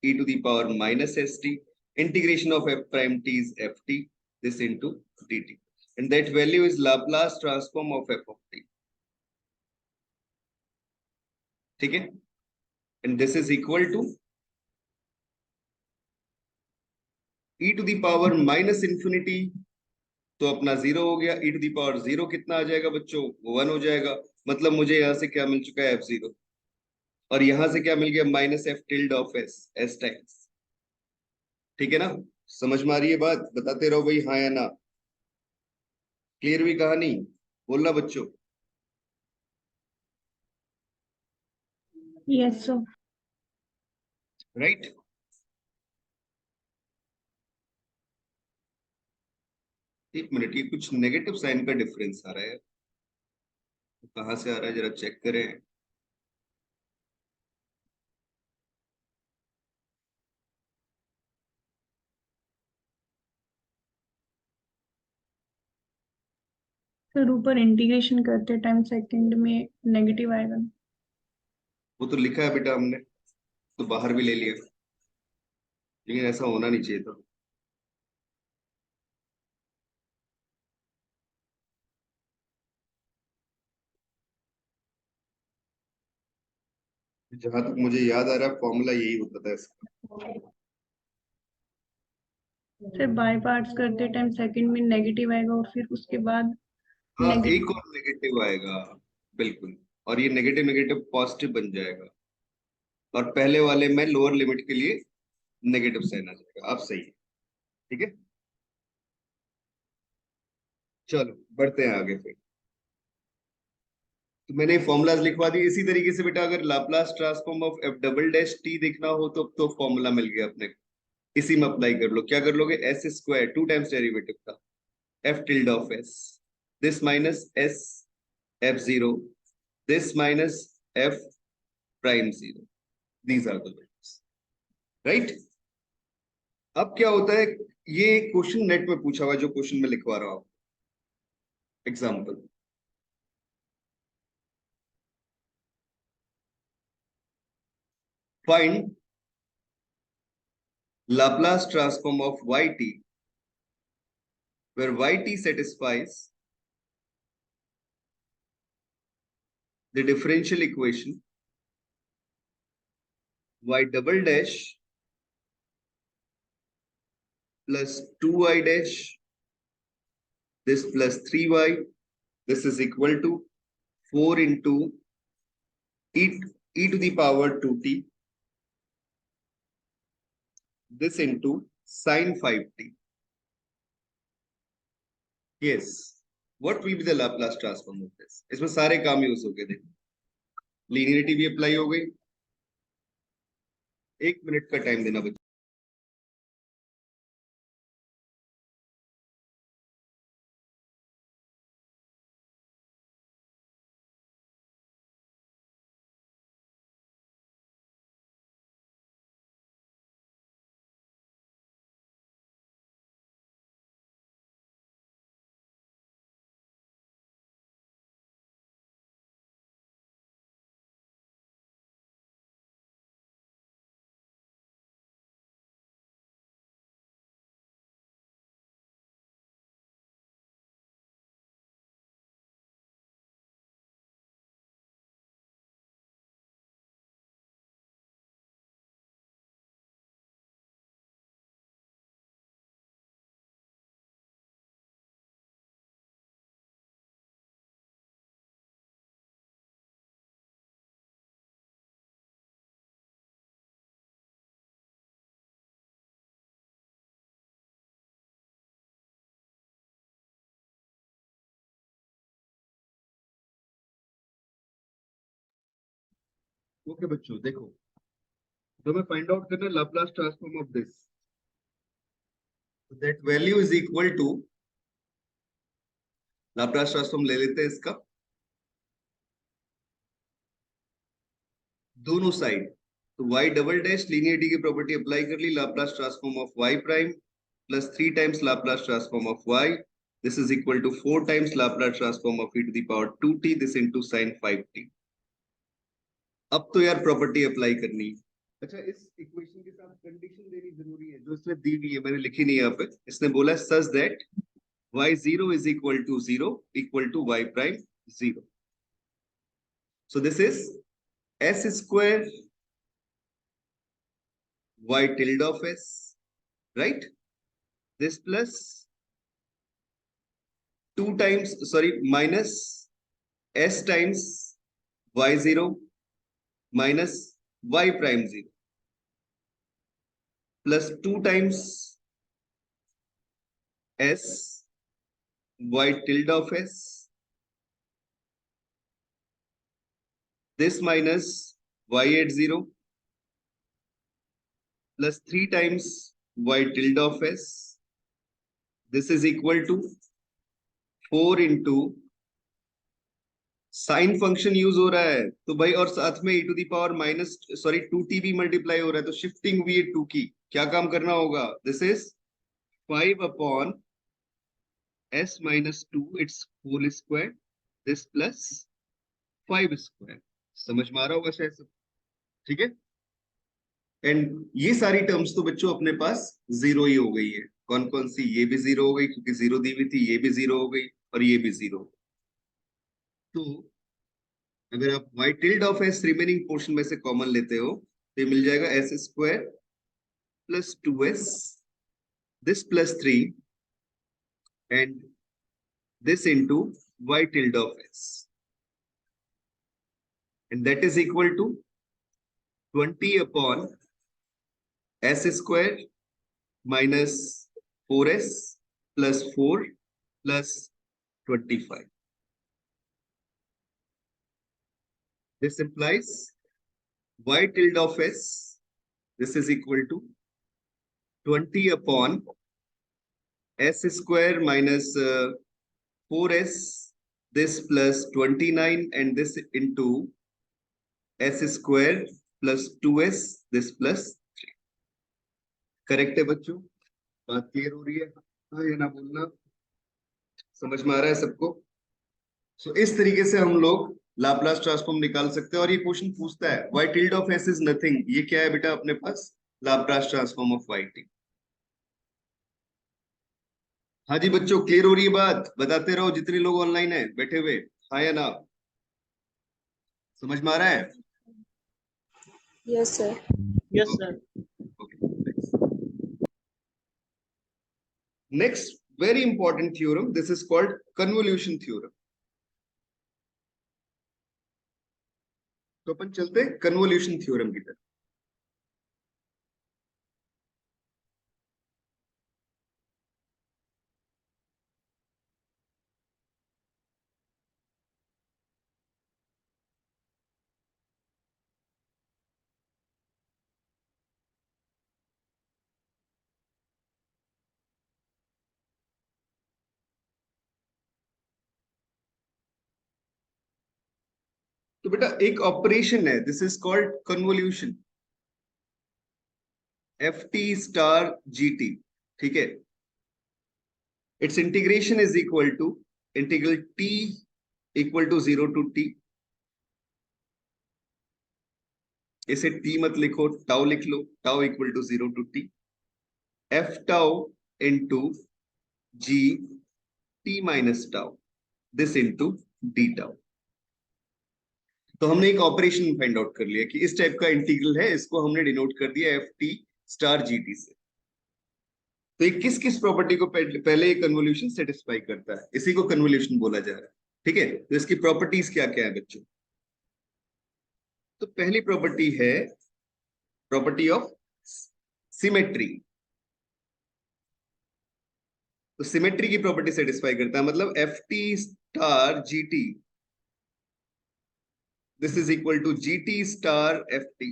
e to the power minus st, integration of f prime t is ft, this into dt, and that value is Laplace transform of f of t, ठीक है, and this is equal to e to the power minus infinity, तो अपना 0 हो गया, e to the power 0 कितना आ जाएगा बच्चों, 1 हो जाएगा, मतलब मुझे यहां से क्या मिल चुका है f0, और यहां से क्या मिल गया, minus F tilde of S, S times, ठीक है ना। समझ में आ रही है बात, बताते रहो भाई हाँ या ना, क्लियर हुई कहानी, बोलना बच्चों। Yes sir. राइट, एक मिनट, ये कुछ नेगेटिव साइन का डिफरेंस आ रहा है, कहाँ से आ रहा है जरा चेक करें। सर ऊपर इंटीग्रेशन करते टाइम सेकंड में नेगेटिव आएगा। वो तो लिखा है बेटा हमने, तो बाहर भी ले लिया, लेकिन ऐसा होना नहीं चाहिए था। जहां तक मुझे याद आ रहा है फॉर्मूला यही होता था इसका। सर बाय पार्ट्स करते टाइम सेकंड में नेगेटिव आएगा और फिर उसके बाद हाँ, नेगेटिव। एक और नेगेटिव आएगा, बिल्कुल, और ये नेगेटिव नेगेटिव पॉजिटिव बन जाएगा, और पहले वाले में लोअर लिमिट के लिए नेगेटिव साइन आ जाएगा, आप सही है, ठीक है। चलो बढ़ते हैं आगे फिर। तो मैंने फॉर्मूलाज लिखवा दी, इसी तरीके से बेटा अगर Laplace transform of F double dash T देखना हो तो अब तो फॉर्मूला मिल गया अपने को, इसी में अप्लाई कर लो। क्या कर लोगे, एस स्क्वायर 2 टाइम्स डेरिवेटिव था f tilde of S, this minus s f zero, this minus f prime zero, these are the values, right. अब क्या होता है, ये क्वेश्चन नेट में पूछा हुआ जो क्वेश्चन में लिखवा रहा हूं, example, find Laplace transform of yt where yt satisfies the differential equation y double dash plus 2y dash, this plus 3y, this is equal to 4 into e to the power 2t, this into sine 5t. Yes, what will be the Laplace transform of this? इसमें सारे काम use हो गए, देखो linearity भी apply हो गई। 1 minute का टाइम देना बच्चों। ओके बच्चों देखो, तो मैं फाइंड आउट करना Laplace transform of this, that value is equal to Laplace transform ले लेते हैं इसका, दोनों साइड। तो y डबल डैश लीनियरिटी की प्रॉपर्टी अप्लाई कर ली, Laplace transform of y prime plus 3 times Laplace transform of y, this is equal to 4 times Laplace transform of e to the power 2t, this into sin 5t। अब तो यार property apply करनी है। अच्छा, इस equation के साथ condition देनी जरूरी है जो इसमें दी हुई है, मैंने लिखी नहीं यहाँ पे। इसने बोला such that y0 is equal to 0 equal to y prime 0. So this is s square y tilde of s, right? This plus 2 times, sorry, minus s times y0 minus y prime 0 plus 2 times s y tilde of s, this minus y at 0 plus 3 times y tilde of s, this is equal to 4 into sine function use हो रहा है तो भाई, और साथ में e to the power minus sorry 2t भी multiply हो रहा है, तो शिफ्टिंग हुई है 2 की, क्या काम करना होगा? This is 5 upon s minus 2 it's whole square, this plus 5 square. समझ में आ रहा होगा शायद सब, ठीक है। एंड ये सारी टर्म्स तो बच्चों अपने पास जीरो ही हो गई है। कौन कौन सी? ये भी जीरो हो गई क्योंकि जीरो दी हुई थी, ये भी जीरो हो गई और ये भी जीरो। तो अगर आप y tilde of s remaining portion में से कॉमन लेते हो तो ये मिल जाएगा s square plus 2s, this plus 3 and this into y tilde of s, and that is equal to 20 अपॉन s square minus 4s plus 4 plus 25. This implies y tilde of s, this is equal to 20 upon s square minus 4s, this plus 29 and this into s square plus 2s, this plus 3. Correct है बच्चों? बात clear हो रही है? हाँ या ना बोलना, समझ में आ रहा है सबको? सो इस तरीके से हम लोग लाप्लास ट्रांसफॉर्म निकाल सकते हैं। और ये क्वेश्चन पूछता है y tilde of s is nothing, ये क्या है बेटा अपने पास? Laplace transform of y t। हाँ जी बच्चों, क्लियर हो रही है बात? बताते रहो जितने लोग ऑनलाइन है बैठे हुए, हाँ या ना? समझ में आ रहा है? Yes, sir. Yes, sir. Next, very important theorem. This is called convolution theorem. तो अपन चलते हैं convolution theorem की तरफ। तो बेटा एक ऑपरेशन है, this is called convolution, ft star gt, ठीक है। Its integration is equal to integral t equal to 0 to t, इसे t मत लिखो, टाउ लिख लो, tau equal to 0 to t, f tau into g t minus tau, this into d tau. तो हमने एक ऑपरेशन फाइंड आउट कर लिया कि इस टाइप का इंटीग्रल है, इसको हमने डिनोट कर दिया F T star G T से। तो ये किस किस प्रॉपर्टी को पहले ये कन्वोल्यूशन सेटिस्फाई करता है, इसी को कन्वोल्यूशन बोला जा रहा है, ठीक है। तो इसकी प्रॉपर्टीज क्या क्या है बच्चों? तो पहली प्रॉपर्टी है प्रॉपर्टी ऑफ सिमेट्री। तो सिमेट्री की प्रॉपर्टी सेटिस्फाई करता है, मतलब F T star G T, this is equal to gt star ft,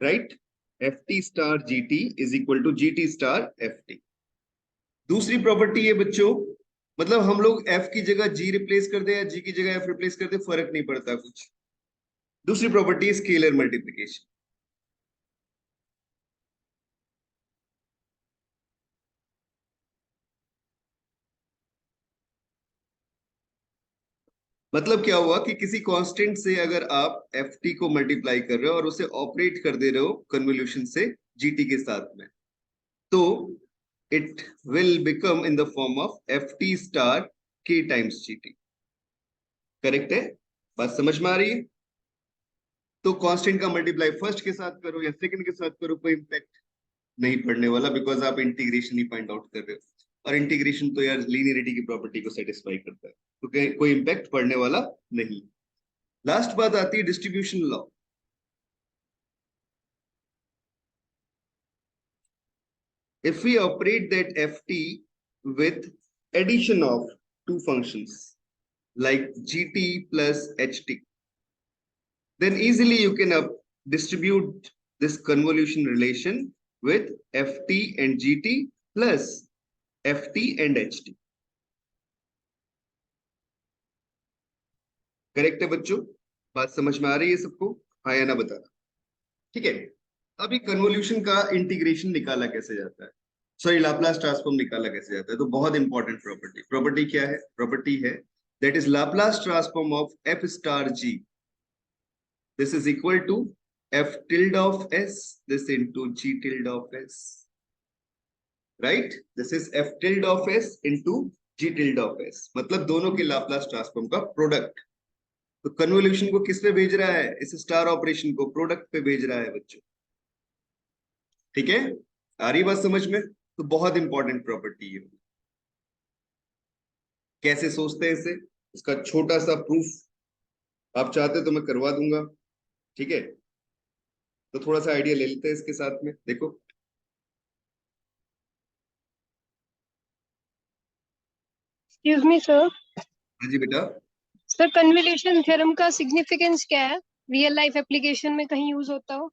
right? ft star gt is equal to gt star ft. दूसरी प्रॉपर्टी है बच्चों मतलब हम लोग f की जगह g रिप्लेस कर दे या g की जगह f रिप्लेस कर दे, फर्क नहीं पड़ता कुछ। दूसरी प्रॉपर्टी है स्केलर मल्टीप्लिकेशन। मतलब क्या हुआ कि किसी कांस्टेंट से अगर आप ft को मल्टीप्लाई कर रहे हो और उसे ऑपरेट कर दे रहे हो कन्वोल्यूशन से gt के साथ में, तो it will become in the form of ft star k times gt। Correct है? बात समझ में आ रही है? तो कांस्टेंट का मल्टीप्लाई फर्स्ट के साथ करो या सेकंड के साथ करो, कोई इंपैक्ट नहीं पड़ने वाला, बिकॉज आप इंटीग्रेशन ही फाइंड आउट कर रहे हो, और इंटीग्रेशन तो यार लीनियरिटी की प्रॉपर्टी को सेटिस्फाई करता है, तो कोई इंपैक्ट पड़ने वाला नहीं। लास्ट बात आती है distribution law. If we operate that ft with addition of two functions like gt plus ht, then easily you can distribute this convolution relation with ft and gt plus ft and ht। Correct है बच्चों? बात समझ में आ रही है सबको? हाँ या ना बताना। ठीक है, अभी कन्वोल्यूशन का इंटीग्रेशन निकाला कैसे जाता है, सॉरी लाप्लास ट्रांसफॉर्म निकाला कैसे जाता है, तो बहुत इंपॉर्टेंट प्रॉपर्टी। प्रॉपर्टी क्या है? प्रॉपर्टी है that is Laplace transform of f star g, this is equal to F tilde of S this into g tilde of s, right? This is F tilde of s into g tilde of s, मतलब दोनों के Laplace transform का product. तो convolution को किस पे भेज रहा है? इस स्टार ऑपरेशन को प्रोडक्ट पे भेज रहा है बच्चों। ठीक है, आ रही बात समझ में? तो बहुत इंपॉर्टेंट प्रॉपर्टी है। कैसे सोचते हैं इसे, इसका छोटा सा प्रूफ आप चाहते तो मैं करवा दूंगा। ठीक है, तो थोड़ा सा आइडिया ले लेते हैं इसके साथ में। देखो, एक्सक्यूज मी सर। हाँ जी बेटा। सर कन्वोल्यूशन थ्योरम का सिग्निफिकेंस क्या है? रियल लाइफ एप्लीकेशन में कहीं यूज होता हो?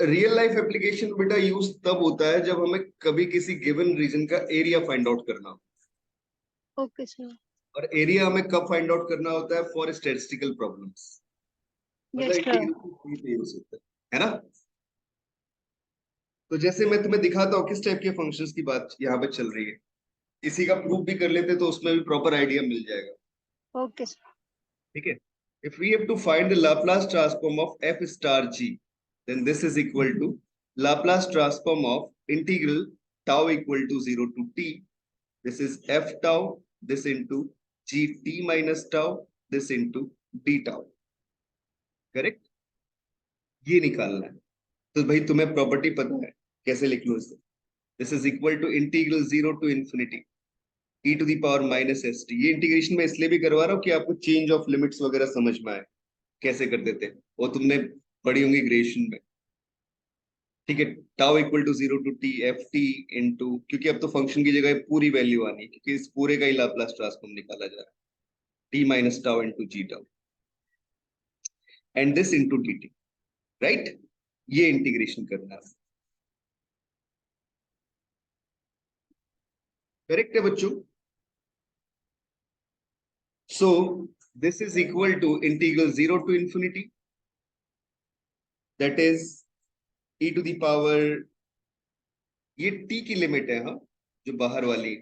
रियल लाइफ एप्लीकेशन बेटा यूज तब होता है जब हमें कभी किसी गिवन रीजन का एरिया फाइंड आउट करना हो। Okay sir. और एरिया हमें कब फाइंड आउट करना होता है? फॉर स्टैटिस्टिकल प्रॉब्लम्स, मतलब यस सर। इंटीग्रेशन पे यूज होता है ना? तो जैसे मैं तुम्हें दिखाता हूँ किस टाइप के फंक्शंस की बात यहाँ पे चल रही है, इसी का प्रूफ भी कर लेते तो उसमें भी प्रॉपर आइडिया मिल जाएगा। Okay sir. ठीक है, if we have to find the Laplace transform of f star g, then this is equal to Laplace transform of integral tau equal to 0 to t, this is f tau, this into g t minus tau, this into d tau। Correct? ये निकालना है। तो भाई तुम्हें property पता है, कैसे लिख लो इसे? This is equal to integral 0 to infinity e to the power minus S t. ये इंटीग्रेशन में इसलिए भी करवा रहा हूँ कि आपको चेंज ऑफ लिमिट्स वगैरह समझ में आए, कैसे कर देते हैं वो तुमने पढ़ी होंगी ग्रेजुएशन में। ठीक है, tau equal to 0 to t f T into, क्योंकि अब तो फंक्शन की जगह पूरी वैल्यू आनी है, क्योंकि इस पूरे का ही लाप्लास ट्रांसफॉर्म निकाला जा रहा है, t minus tau into g tau and this into D t, right? ये इंटीग्रेशन करना है। करेक्ट है बच्चों? So this is equal to integral 0 to infinity, that is e to the power, ये t की लिमिट है, हाँ, जो बाहर वाली,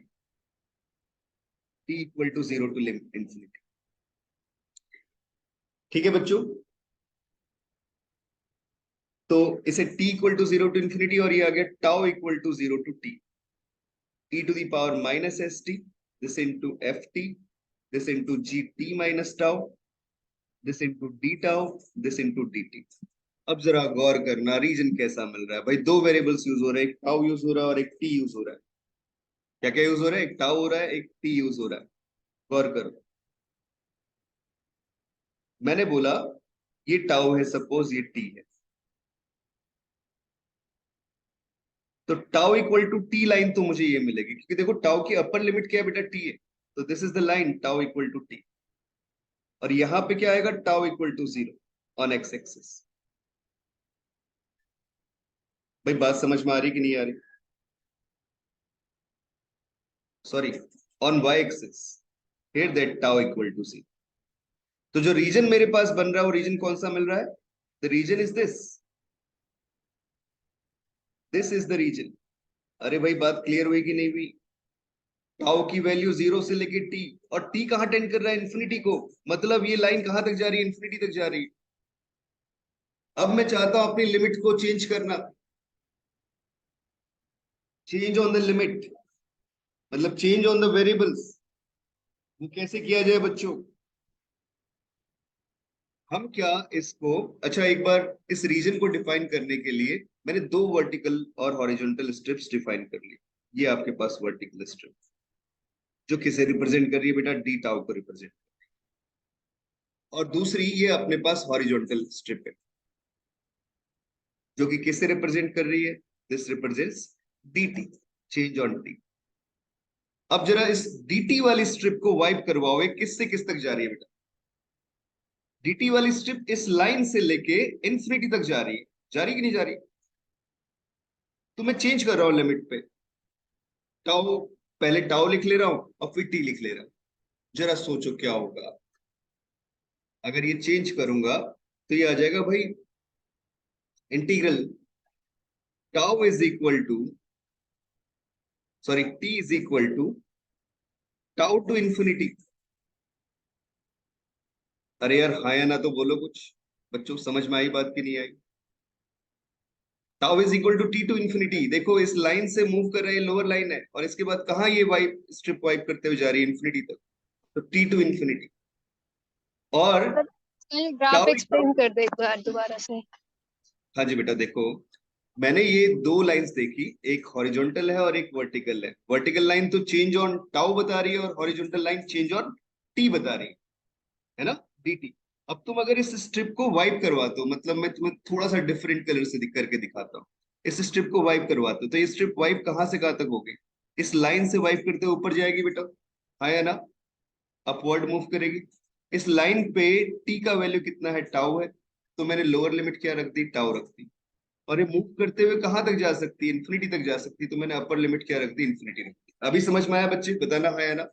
t equal to 0 to infinity. ठीक है बच्चों, तो इसे t equal to 0 to infinity, और ये आ गया tau equal to 0 to t, e to the power minus S T, this into F t, this into g t minus tau, this into d tau, this into d t. अब जरा गौर करना reason कैसा मिल रहा है भाई। दो variables use हो रहे हैं, एक टाउ यूज हो रहा है और एक टी यूज हो रहा है। क्या क्या यूज हो रहा है? एक टाउ हो रहा है, एक टी यूज हो रहा है। गौर करो, मैंने बोला ये टाउ है, सपोज ये टी है, तो tau equal to t line तो मुझे ये मिलेगी, क्योंकि देखो टाउ की अपर लिमिट क्या है बेटा? टी है, तो this is the line tau equal to t. और यहां पे क्या आएगा? Tau equal to 0 on x axis. भाई बात समझ में आ रही कि नहीं आ रही? Sorry, on y axis, here that tau equal to c। तो जो रीजन मेरे पास बन रहा है वो रीजन कौन सा मिल रहा है? The reason is this is the reason. अरे भाई बात क्लियर हुई कि नहीं हुई? टाउ की वैल्यू 0 से लेके t, और t कहां टेंड कर रहा है? इन्फिनिटी को। मतलब ये लाइन कहां तक जा रही है? इन्फिनिटी तक जा रही है। अब मैं चाहता हूं अपनी लिमिट को चेंज करना, चेंज ऑन द लिमिट, मतलब चेंज ऑन द वेरिएबल्स। वो कैसे किया जाए बच्चों? हम क्या इसको, अच्छा एक बार इस रीजन को डिफाइन करने के लिए मैंने दो वर्टिकल और हॉरिजॉन्टल स्ट्रिप्स डिफाइन कर ली। ये आपके पास वर्टिकल स्ट्रिप जो किसे रिप्रेजेंट कर रही है बेटा? डी टाउ को रिप्रेजेंट। और दूसरी ये अपने पास हॉरिजॉन्टल स्ट्रिप है जो कि किसे रिप्रेजेंट कर रही है? This represents dt, change on t। अब जरा इस dt वाली स्ट्रिप को वाइप करवाओगे, किससे किस तक जा रही है बेटा? dt वाली स्ट्रिप इस लाइन से लेके इंफिनिटी तक जा रही है। जा रही कि नहीं जा रही? तो मैं चेंज कर रहा हूं लिमिट पे। टाउ, पहले टाउ लिख ले रहा हूं और फिर टी लिख ले रहा हूं। जरा सोचो क्या होगा अगर ये चेंज करूंगा? तो ये आ जाएगा भाई integral tau is equal to, sorry t is equal to tau to infinity. अरे यार हाँ या ना तो बोलो कुछ। बच्चों समझ में आई बात की नहीं आई? Tau is equal to t to infinity. देखो इस लाइन से मूव कर रहा है, लोअर लाइन है, और इसके बाद कहाँ ये वाइप स्ट्रिप वाइप करते हुए जा रही है? इंफिनिटी तक। तो टी टू इंफिनिटी। और ग्राफ टाउ, एक्सप्लेन कर दे एक बार दोबारा से। हाँ जी बेटा देखो, मैंने ये दो लाइंस देखी, एक हॉरिजॉन्टल है और एक वर्टिकल है। वर्टिकल लाइन तो चेंज ऑन टाउ बता रही है और horizontal line change on T बता रही है ना, dt। अब तुम अगर इस स्ट्रिप को वाइप करवाते हो, मतलब मैं तुम्हें थोड़ा सा डिफरेंट कलर से करके दिखाता हूँ। इस स्ट्रिप को वाइप करवाते हो तो ये स्ट्रिप वाइप कहाँ से कहाँ तक होगी? इस लाइन से वाइप करते हुए ऊपर जाएगी बेटा, हाँ या ना? अपवर्ड मूव करेगी। इस लाइन पे टी का वैल्यू कितना है? टाउ है। तो मैंने लोअर लिमिट क्या रख दी? टाउ रख दी। और ये मूव करते हुए कहां तक जा सकती है? इन्फिनिटी तक जा सकती है। तो मैंने अपर लिमिट क्या रख दी? इन्फिनिटी रख दी। अभी समझ में आया बच्चे? बताना है ना?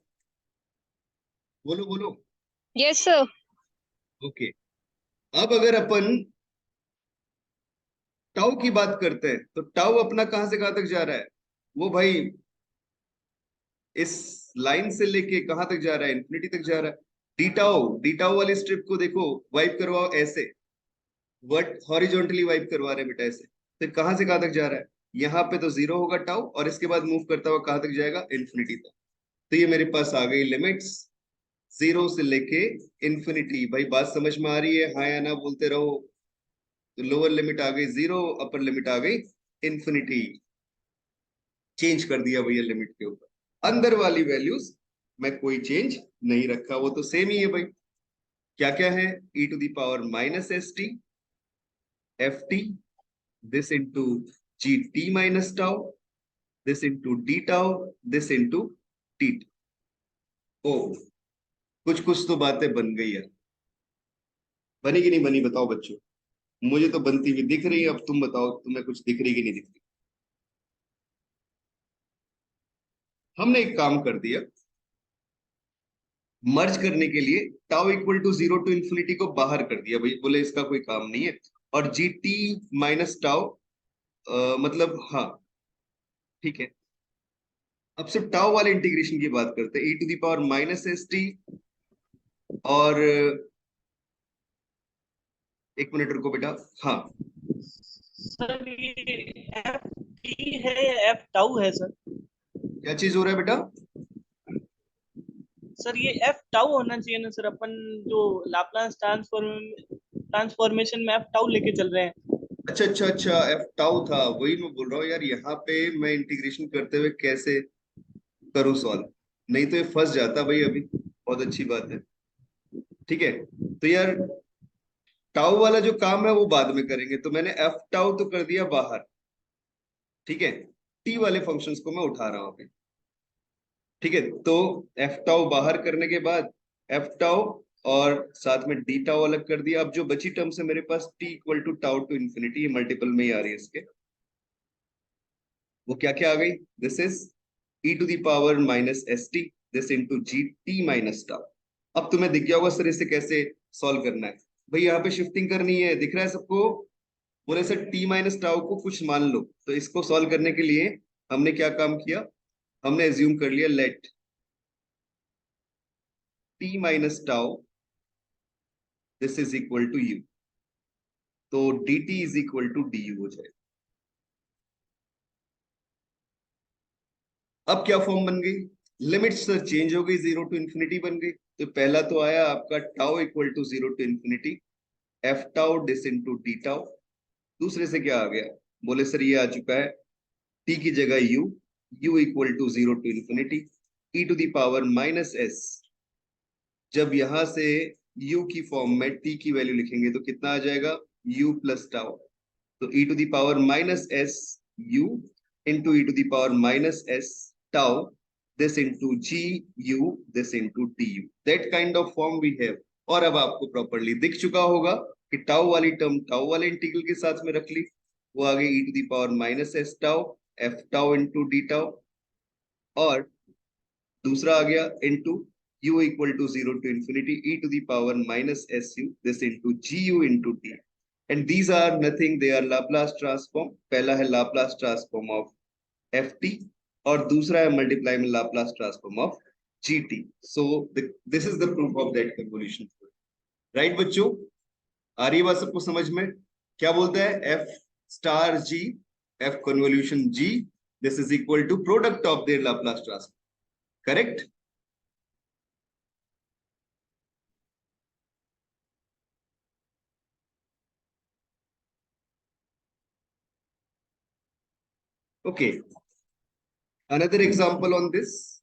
बोलो बोलो। Yes sir. ओके। अब अगर अपन टाउ की बात करते हैं तो टाउ अपना कहां से कहां तक जा रहा है? वो भाई इस लाइन से लेके कहां तक जा रहा है? इन्फिनिटी तक जा रहा है। डी टाउ वाली स्ट्रिप को देखो, वाइप करवाओ ऐसे, वर्ट हॉरिजॉन्टली वाइप करवा रहे हैं बेटा ऐसे। फिर कहां से कहां तक जा रहा है? यहाँ पे तो जीरो होगा टाउ, और इसके बाद मूव करता हुआ कहां तक जाएगा? इन्फिनिटी तक। तो ये मेरे पास आ गई लिमिट्स, जीरो से लेके इन्फिनिटी। भाई बात समझ में आ रही है? हाँ या ना बोलते रहो। तो लोअर लिमिट आ गई जीरो, अपर लिमिट आ गई इन्फिनिटी। चेंज कर दिया भैया लिमिट के ऊपर। अंदर वाली वैल्यूज मैं कोई चेंज नहीं रखा, वो तो सेम ही है भाई। क्या क्या है? e to the power minus S t f t, this into g t minus tau, this into d tau, this into t. ओ, कुछ कुछ तो बातें बन गई है। बनी कि नहीं बनी बताओ बच्चों? मुझे तो बनती हुई दिख रही है। अब तुम बताओ तुम्हें कुछ दिख रही कि नहीं दिख रही? हमने एक काम कर दिया, मर्ज करने के लिए tau equal to zero to infinity को बाहर कर दिया भाई, बोले इसका कोई काम नहीं है। और जी टी माइनस टाउ, मतलब हाँ ठीक है। अब सिर्फ टाउ वाले इंटीग्रेशन की बात करते हैं, e to the power minus S t. और एक मिनट रुको बेटा, हाँ सर ये एफ टी है या एफ टाउ है सर? क्या चीज हो रहा है बेटा? सर ये एफ टाउ होना चाहिए ना सर, अपन जो लाप्लास ट्रांसफॉर्मेशन में एफ टाउ लेके चल रहे हैं। अच्छा अच्छा अच्छा, एफ टाउ था, वही मैं बोल रहा हूँ यार। यहाँ पे मैं इंटीग्रेशन करते हुए कैसे करूँ सॉल्व? नहीं तो ये फंस जाता भाई अभी। बहुत अच्छी बात है। ठीक है, तो यार टाउ वाला जो काम है वो बाद में करेंगे। तो मैंने एफ टाउ तो कर दिया बाहर, ठीक है। टी वाले फंक्शंस को मैं उठा रहा हूं अभी। ठीक है, तो एफ टाउ बाहर करने के बाद एफ टाउ और साथ में डी टाउ अलग कर दिया। अब जो बची टर्म्स है मेरे पास, t equal to tau to infinity, multiple में ही आ रही है इसके। वो क्या क्या आ गई? This is e to the power minus S T, this into g t minus tau. अब तुम्हें दिख गया होगा सर इसे कैसे सॉल्व करना है। भाई यहाँ पे शिफ्टिंग करनी है, दिख रहा है सबको। बोले सर टी माइनस टाउ को कुछ मान लो, तो इसको सॉल्व करने के लिए हमने क्या काम किया, हमने एज्यूम कर लिया let t minus tau this is equal to u, तो d t is equal to d u हो जाए। अब क्या फॉर्म बन गई, लिमिट्स सर चेंज हो गई, 0 टू इन्फिनिटी बन गई। तो पहला तो आया आपका tau equal to 0 to infinity f tau this into d tau. दूसरे से क्या आ गया, बोले सर ये आ चुका है टी की जगह u, u equal to 0 to infinity e to the power minus s. जब यहां से u की फॉर्म में t की वैल्यू लिखेंगे तो कितना आ जाएगा, u प्लस टाउ। तो e to the power minus s u into E to the power minus s tau this into g u this into d u, that kind of form we have. और अब आपको properly दिख चुका होगा कि tau वाली term tau वाले integral के साथ में रख ली, वो आ गई e to the power minus s tau f tau into d tau, और दूसरा आ गया into u equal to 0 to infinity e to the power minus su this into gu into t, and these are nothing, they are Laplace transform। पहला है Laplace transform of ft और दूसरा है multiply में Laplace transform of gt। so this is the proof of that convolution theorem, right बच्चों? आ रही है बात सबको समझ में? क्या बोलता है f star g, f convolution g this is equal to product of their Laplace transform, correct? Okay, another example on this.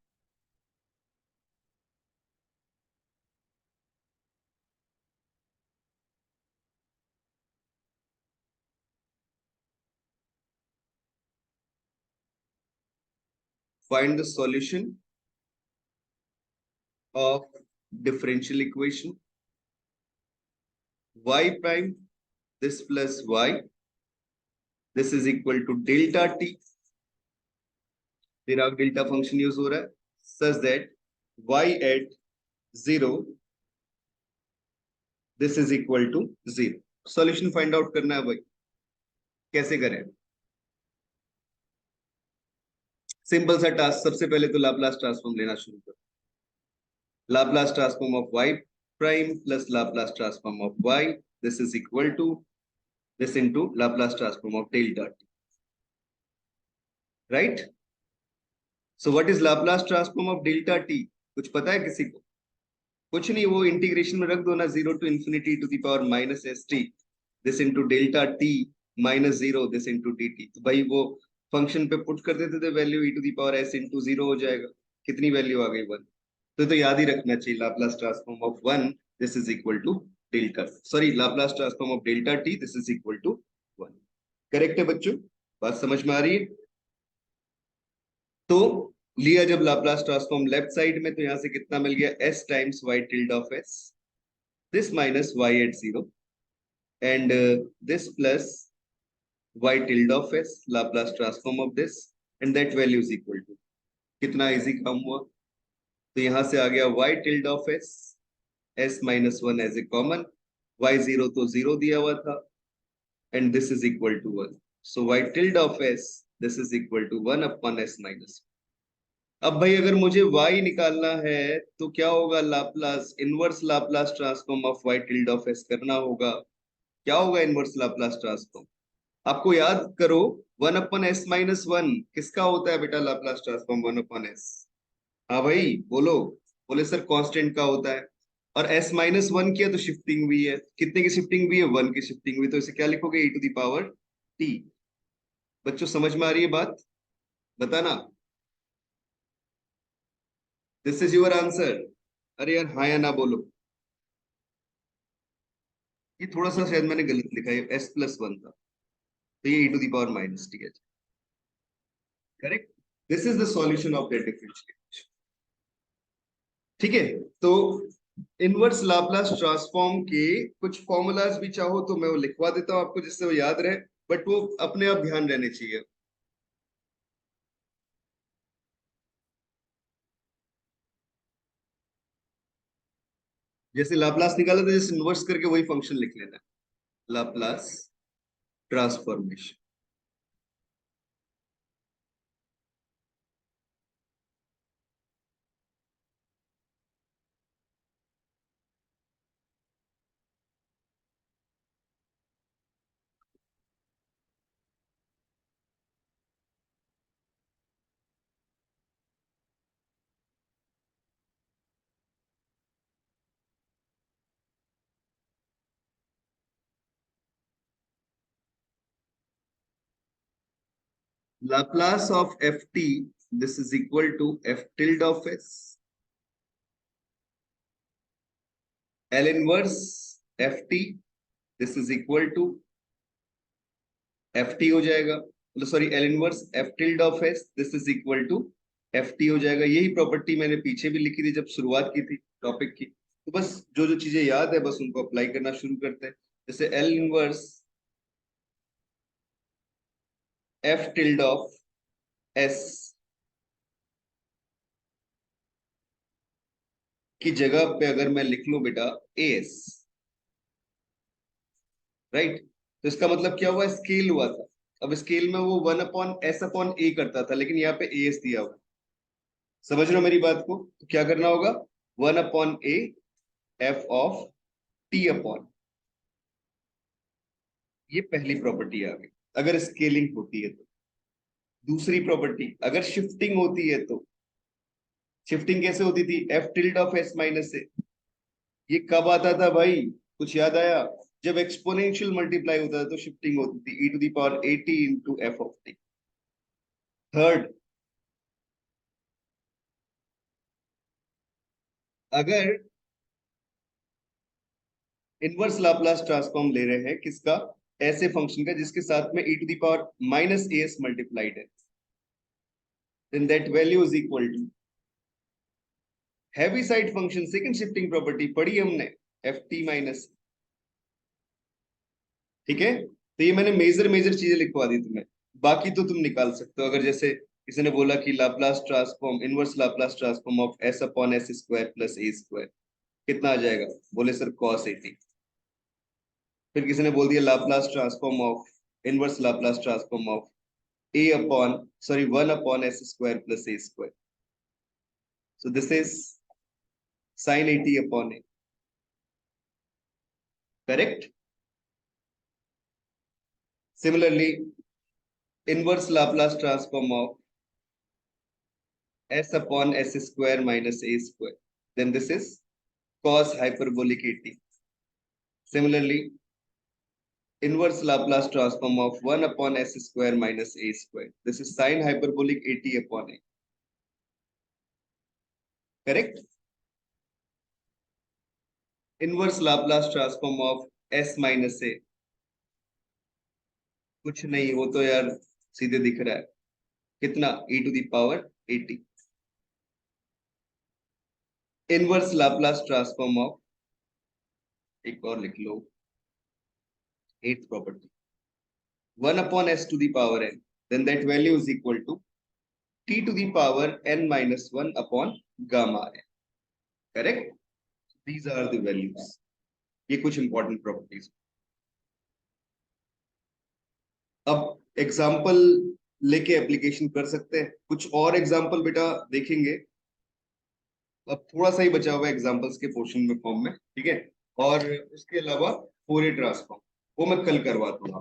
Find the solution of differential equation y prime this plus y this is equal to delta t, Dirac delta function use हो रहा है, such that y at 0 this is equal to 0। Solution find out करना है भाई, कैसे करें? Simple सा task, सबसे पहले तो लाप्लास ट्रांसफॉर्म लेना शुरू करो। Laplace transform of y prime plus Laplace transform of y this is equal to this into Laplace transform of delta t, right? So what is Laplace transform of delta t? कुछ पता है किसी को? कुछ नहीं, वो इंटीग्रेशन में रख दो ना, 0 to infinity to the power minus st this into delta t minus 0 this into dt। तो भाई वो फंक्शन पे पुट कर देते the value, e to the power s into 0 हो जाएगा। कितनी वैल्यू आ गई, 1। तो याद ही रखना चाहिए Laplace transform of 1 this is equal to delta, sorry Laplace transform of delta t this is equal to 1। Correct है बच्चों, बात समझ में आ रही है? तो लिया जब लाप्लास ट्रांसफॉर्म लेफ्ट साइड में, तो यहां से कितना मिल गया, s times y tilde of s this minus y at 0 and this plus y tilde of s Laplace transform of this and that value is equal to, कितना easy काम हुआ। तो यहां से आ गया y tilde of s minus 1 as a common, y0 तो 0 दिया हुआ था and this is equal to 1। So y tilde of s this is equal to 1 upon s minus. अब भाई अगर मुझे y निकालना है तो क्या होगा, Laplace inverse Laplace transform of y tilde of s करना होगा। क्या होगा इनवर्स लाप्लास ट्रांसफॉर्म? आपको याद करो 1 अपॉन s माइनस 1 किसका होता है बेटा, लाप्लास ट्रांसफॉर्म 1 अपॉन s। हाँ भाई बोलो, बोले सर कांस्टेंट का होता है, और s माइनस 1 किया तो शिफ्टिंग हुई है, कितने की शिफ्टिंग हुई है, 1 की शिफ्टिंग हुई, तो इसे क्या लिखोगे, e to the power t। बच्चों समझ में आ रही है बात, बताना। This is your answer. अरे यार हाँ या ना बोलो, ये थोड़ा सा शायद मैंने गलत लिखा है, s प्लस 1 था, तो ये e to the power minus t है, correct. This is the solution of that differential equation, ठीक है। तो इनवर्स लाप्लास ट्रांसफॉर्म के कुछ फॉर्मूलाज भी चाहो तो मैं वो लिखवा देता हूं आपको, जिससे वो याद रहे, बट वो अपने आप ध्यान रहने चाहिए। जैसे लाप्लास निकाला था जैसे इन्वर्स करके वही फंक्शन लिख लेना है, Laplace transformation. Laplace of ft, this is equal to f tilde of s. L inverse ft, this is equal to ft हो जाएगा, मतलब sorry L inverse f tilde of s, this is equal to ft हो जाएगा। यही property मैंने पीछे भी लिखी थी जब शुरुआत की थी टॉपिक की। तो बस जो जो चीजें याद है बस उनको अप्लाई करना शुरू करते हैं। जैसे L inverse f tilde of s की जगह पे अगर मैं लिख लूं बेटा as, राइट, तो इसका मतलब क्या हुआ, स्केल हुआ था। अब स्केल में वो 1/s/a करता था, लेकिन यहाँ पे as दिया हुआ। समझ रहे हो मेरी बात को? तो क्या करना होगा, 1/a f of t upon, ये पहली प्रॉपर्टी आ गई अगर स्केलिंग होती है तो। दूसरी प्रॉपर्टी, अगर शिफ्टिंग होती है तो शिफ्टिंग कैसे होती थी, f tilde of s minus a। ये कब आता था भाई, कुछ याद आया? जब एक्सपोनेंशियल मल्टीप्लाई होता था तो शिफ्टिंग होती थी, e to the power at into f of t। Third, अगर इनवर्स लाप्लास ट्रांसफॉर्म ले रहे हैं किसका, ऐसे फंक्शन का जिसके साथ में e to the power minus as multiplied है, then that value is equal to Heaviside function, second shifting property पढ़ी हमने, ft माइनस। ठीक है, तो ये मैंने मेजर मेजर चीजें लिखवा दी तुम्हें, बाकी तो तुम निकाल सकते हो। अगर जैसे किसी ने बोला कि Laplace transform, inverse Laplace transform of s upon s square plus a square, कितना आ जाएगा, बोले सर cos 80। फिर किसी ने बोल दिया Laplace transform of, inverse Laplace transform of a upon, sorry 1/s square plus a square, so this is sin 80 upon a, correct. Similarly inverse Laplace transform of s upon s square minus a square, then this is cos hyperbolic 80. Similarly, inverse Laplace transform of 1 upon s square minus a square, this is sin hyperbolic 80 upon a, correct? Inverse Laplace transform of s minus a, कुछ नहीं, वो तो यार सीधे दिख रहा है, कितना, e to the power 80। Inverse Laplace transform of, एक और लिख लो, एथ property, 1 upon s to the power n, then that value is equal to t to the power n minus 1 upon gamma n, correct? These are the values. ये कुछ important properties. अब example लेके application कर सकते हैं, कुछ और example बेटा देखेंगे। अब थोड़ा सा ही बचा हुआ है एग्जाम्पल्स के पोर्शन में फॉर्म में, ठीक है, और उसके अलावा फोरियर ट्रांसफॉर्म वो मैं कल करवा दूंगा।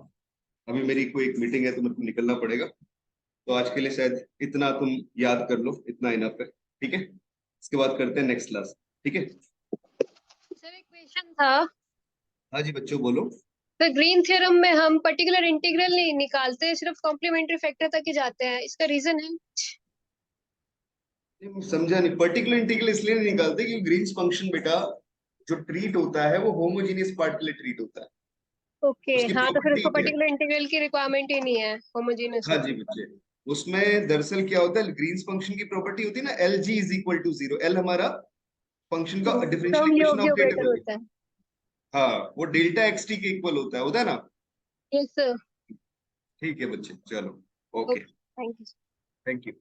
अभी मेरी कोई एक मीटिंग है तो मेरे को निकलना पड़ेगा, तो आज के लिए शायद इतना तुम याद कर लो, इतना इनफ है, ठीक है। इसके बाद करते हैं नेक्स्ट क्लास, ठीक है। सर एक क्वेश्चन था, हाँ जी बच्चों बोलो। तो ग्रीन थ्योरम में हम पर्टिकुलर इंटीग्रल नहीं निकालते, सिर्फ कॉम्प्लीमेंट्री फैक्टर तक ही जाते हैं, इसका रीजन है? समझा नहीं, पर्टिकुलर इंटीग्रल इसलिए नहीं निकालते क्योंकि ग्रीन्स फंक्शन बेटा जो ट्रीट होता है वो होमोजेनियस पार्ट के लिए ट्रीट होता है। ओके, उसकी हाँ, तो फिर प्रॉपर्टी उसको क्या है, पर्टिकुलर इंटीग्रल की रिक्वायरमेंट ही नहीं है, होमोजेनियस हाँ हो। जी बच्चे, उसमें दरअसल क्या होता है, ग्रीन्स फंक्शन की प्रॉपर्टी होती है ना, L g is equal to 0, L हमारा फंक्शन का डिफरेंशियल सम इक्वेशन योग्य ऑफ ग्रेटर ऑपरेटर वैल्यू, होता है। हाँ वो डेल्टा एक्स टी के इक्वल होता है ना। Yes sir. ठीक है बच्चे, चलो, okay, okay, thank you. Thank you.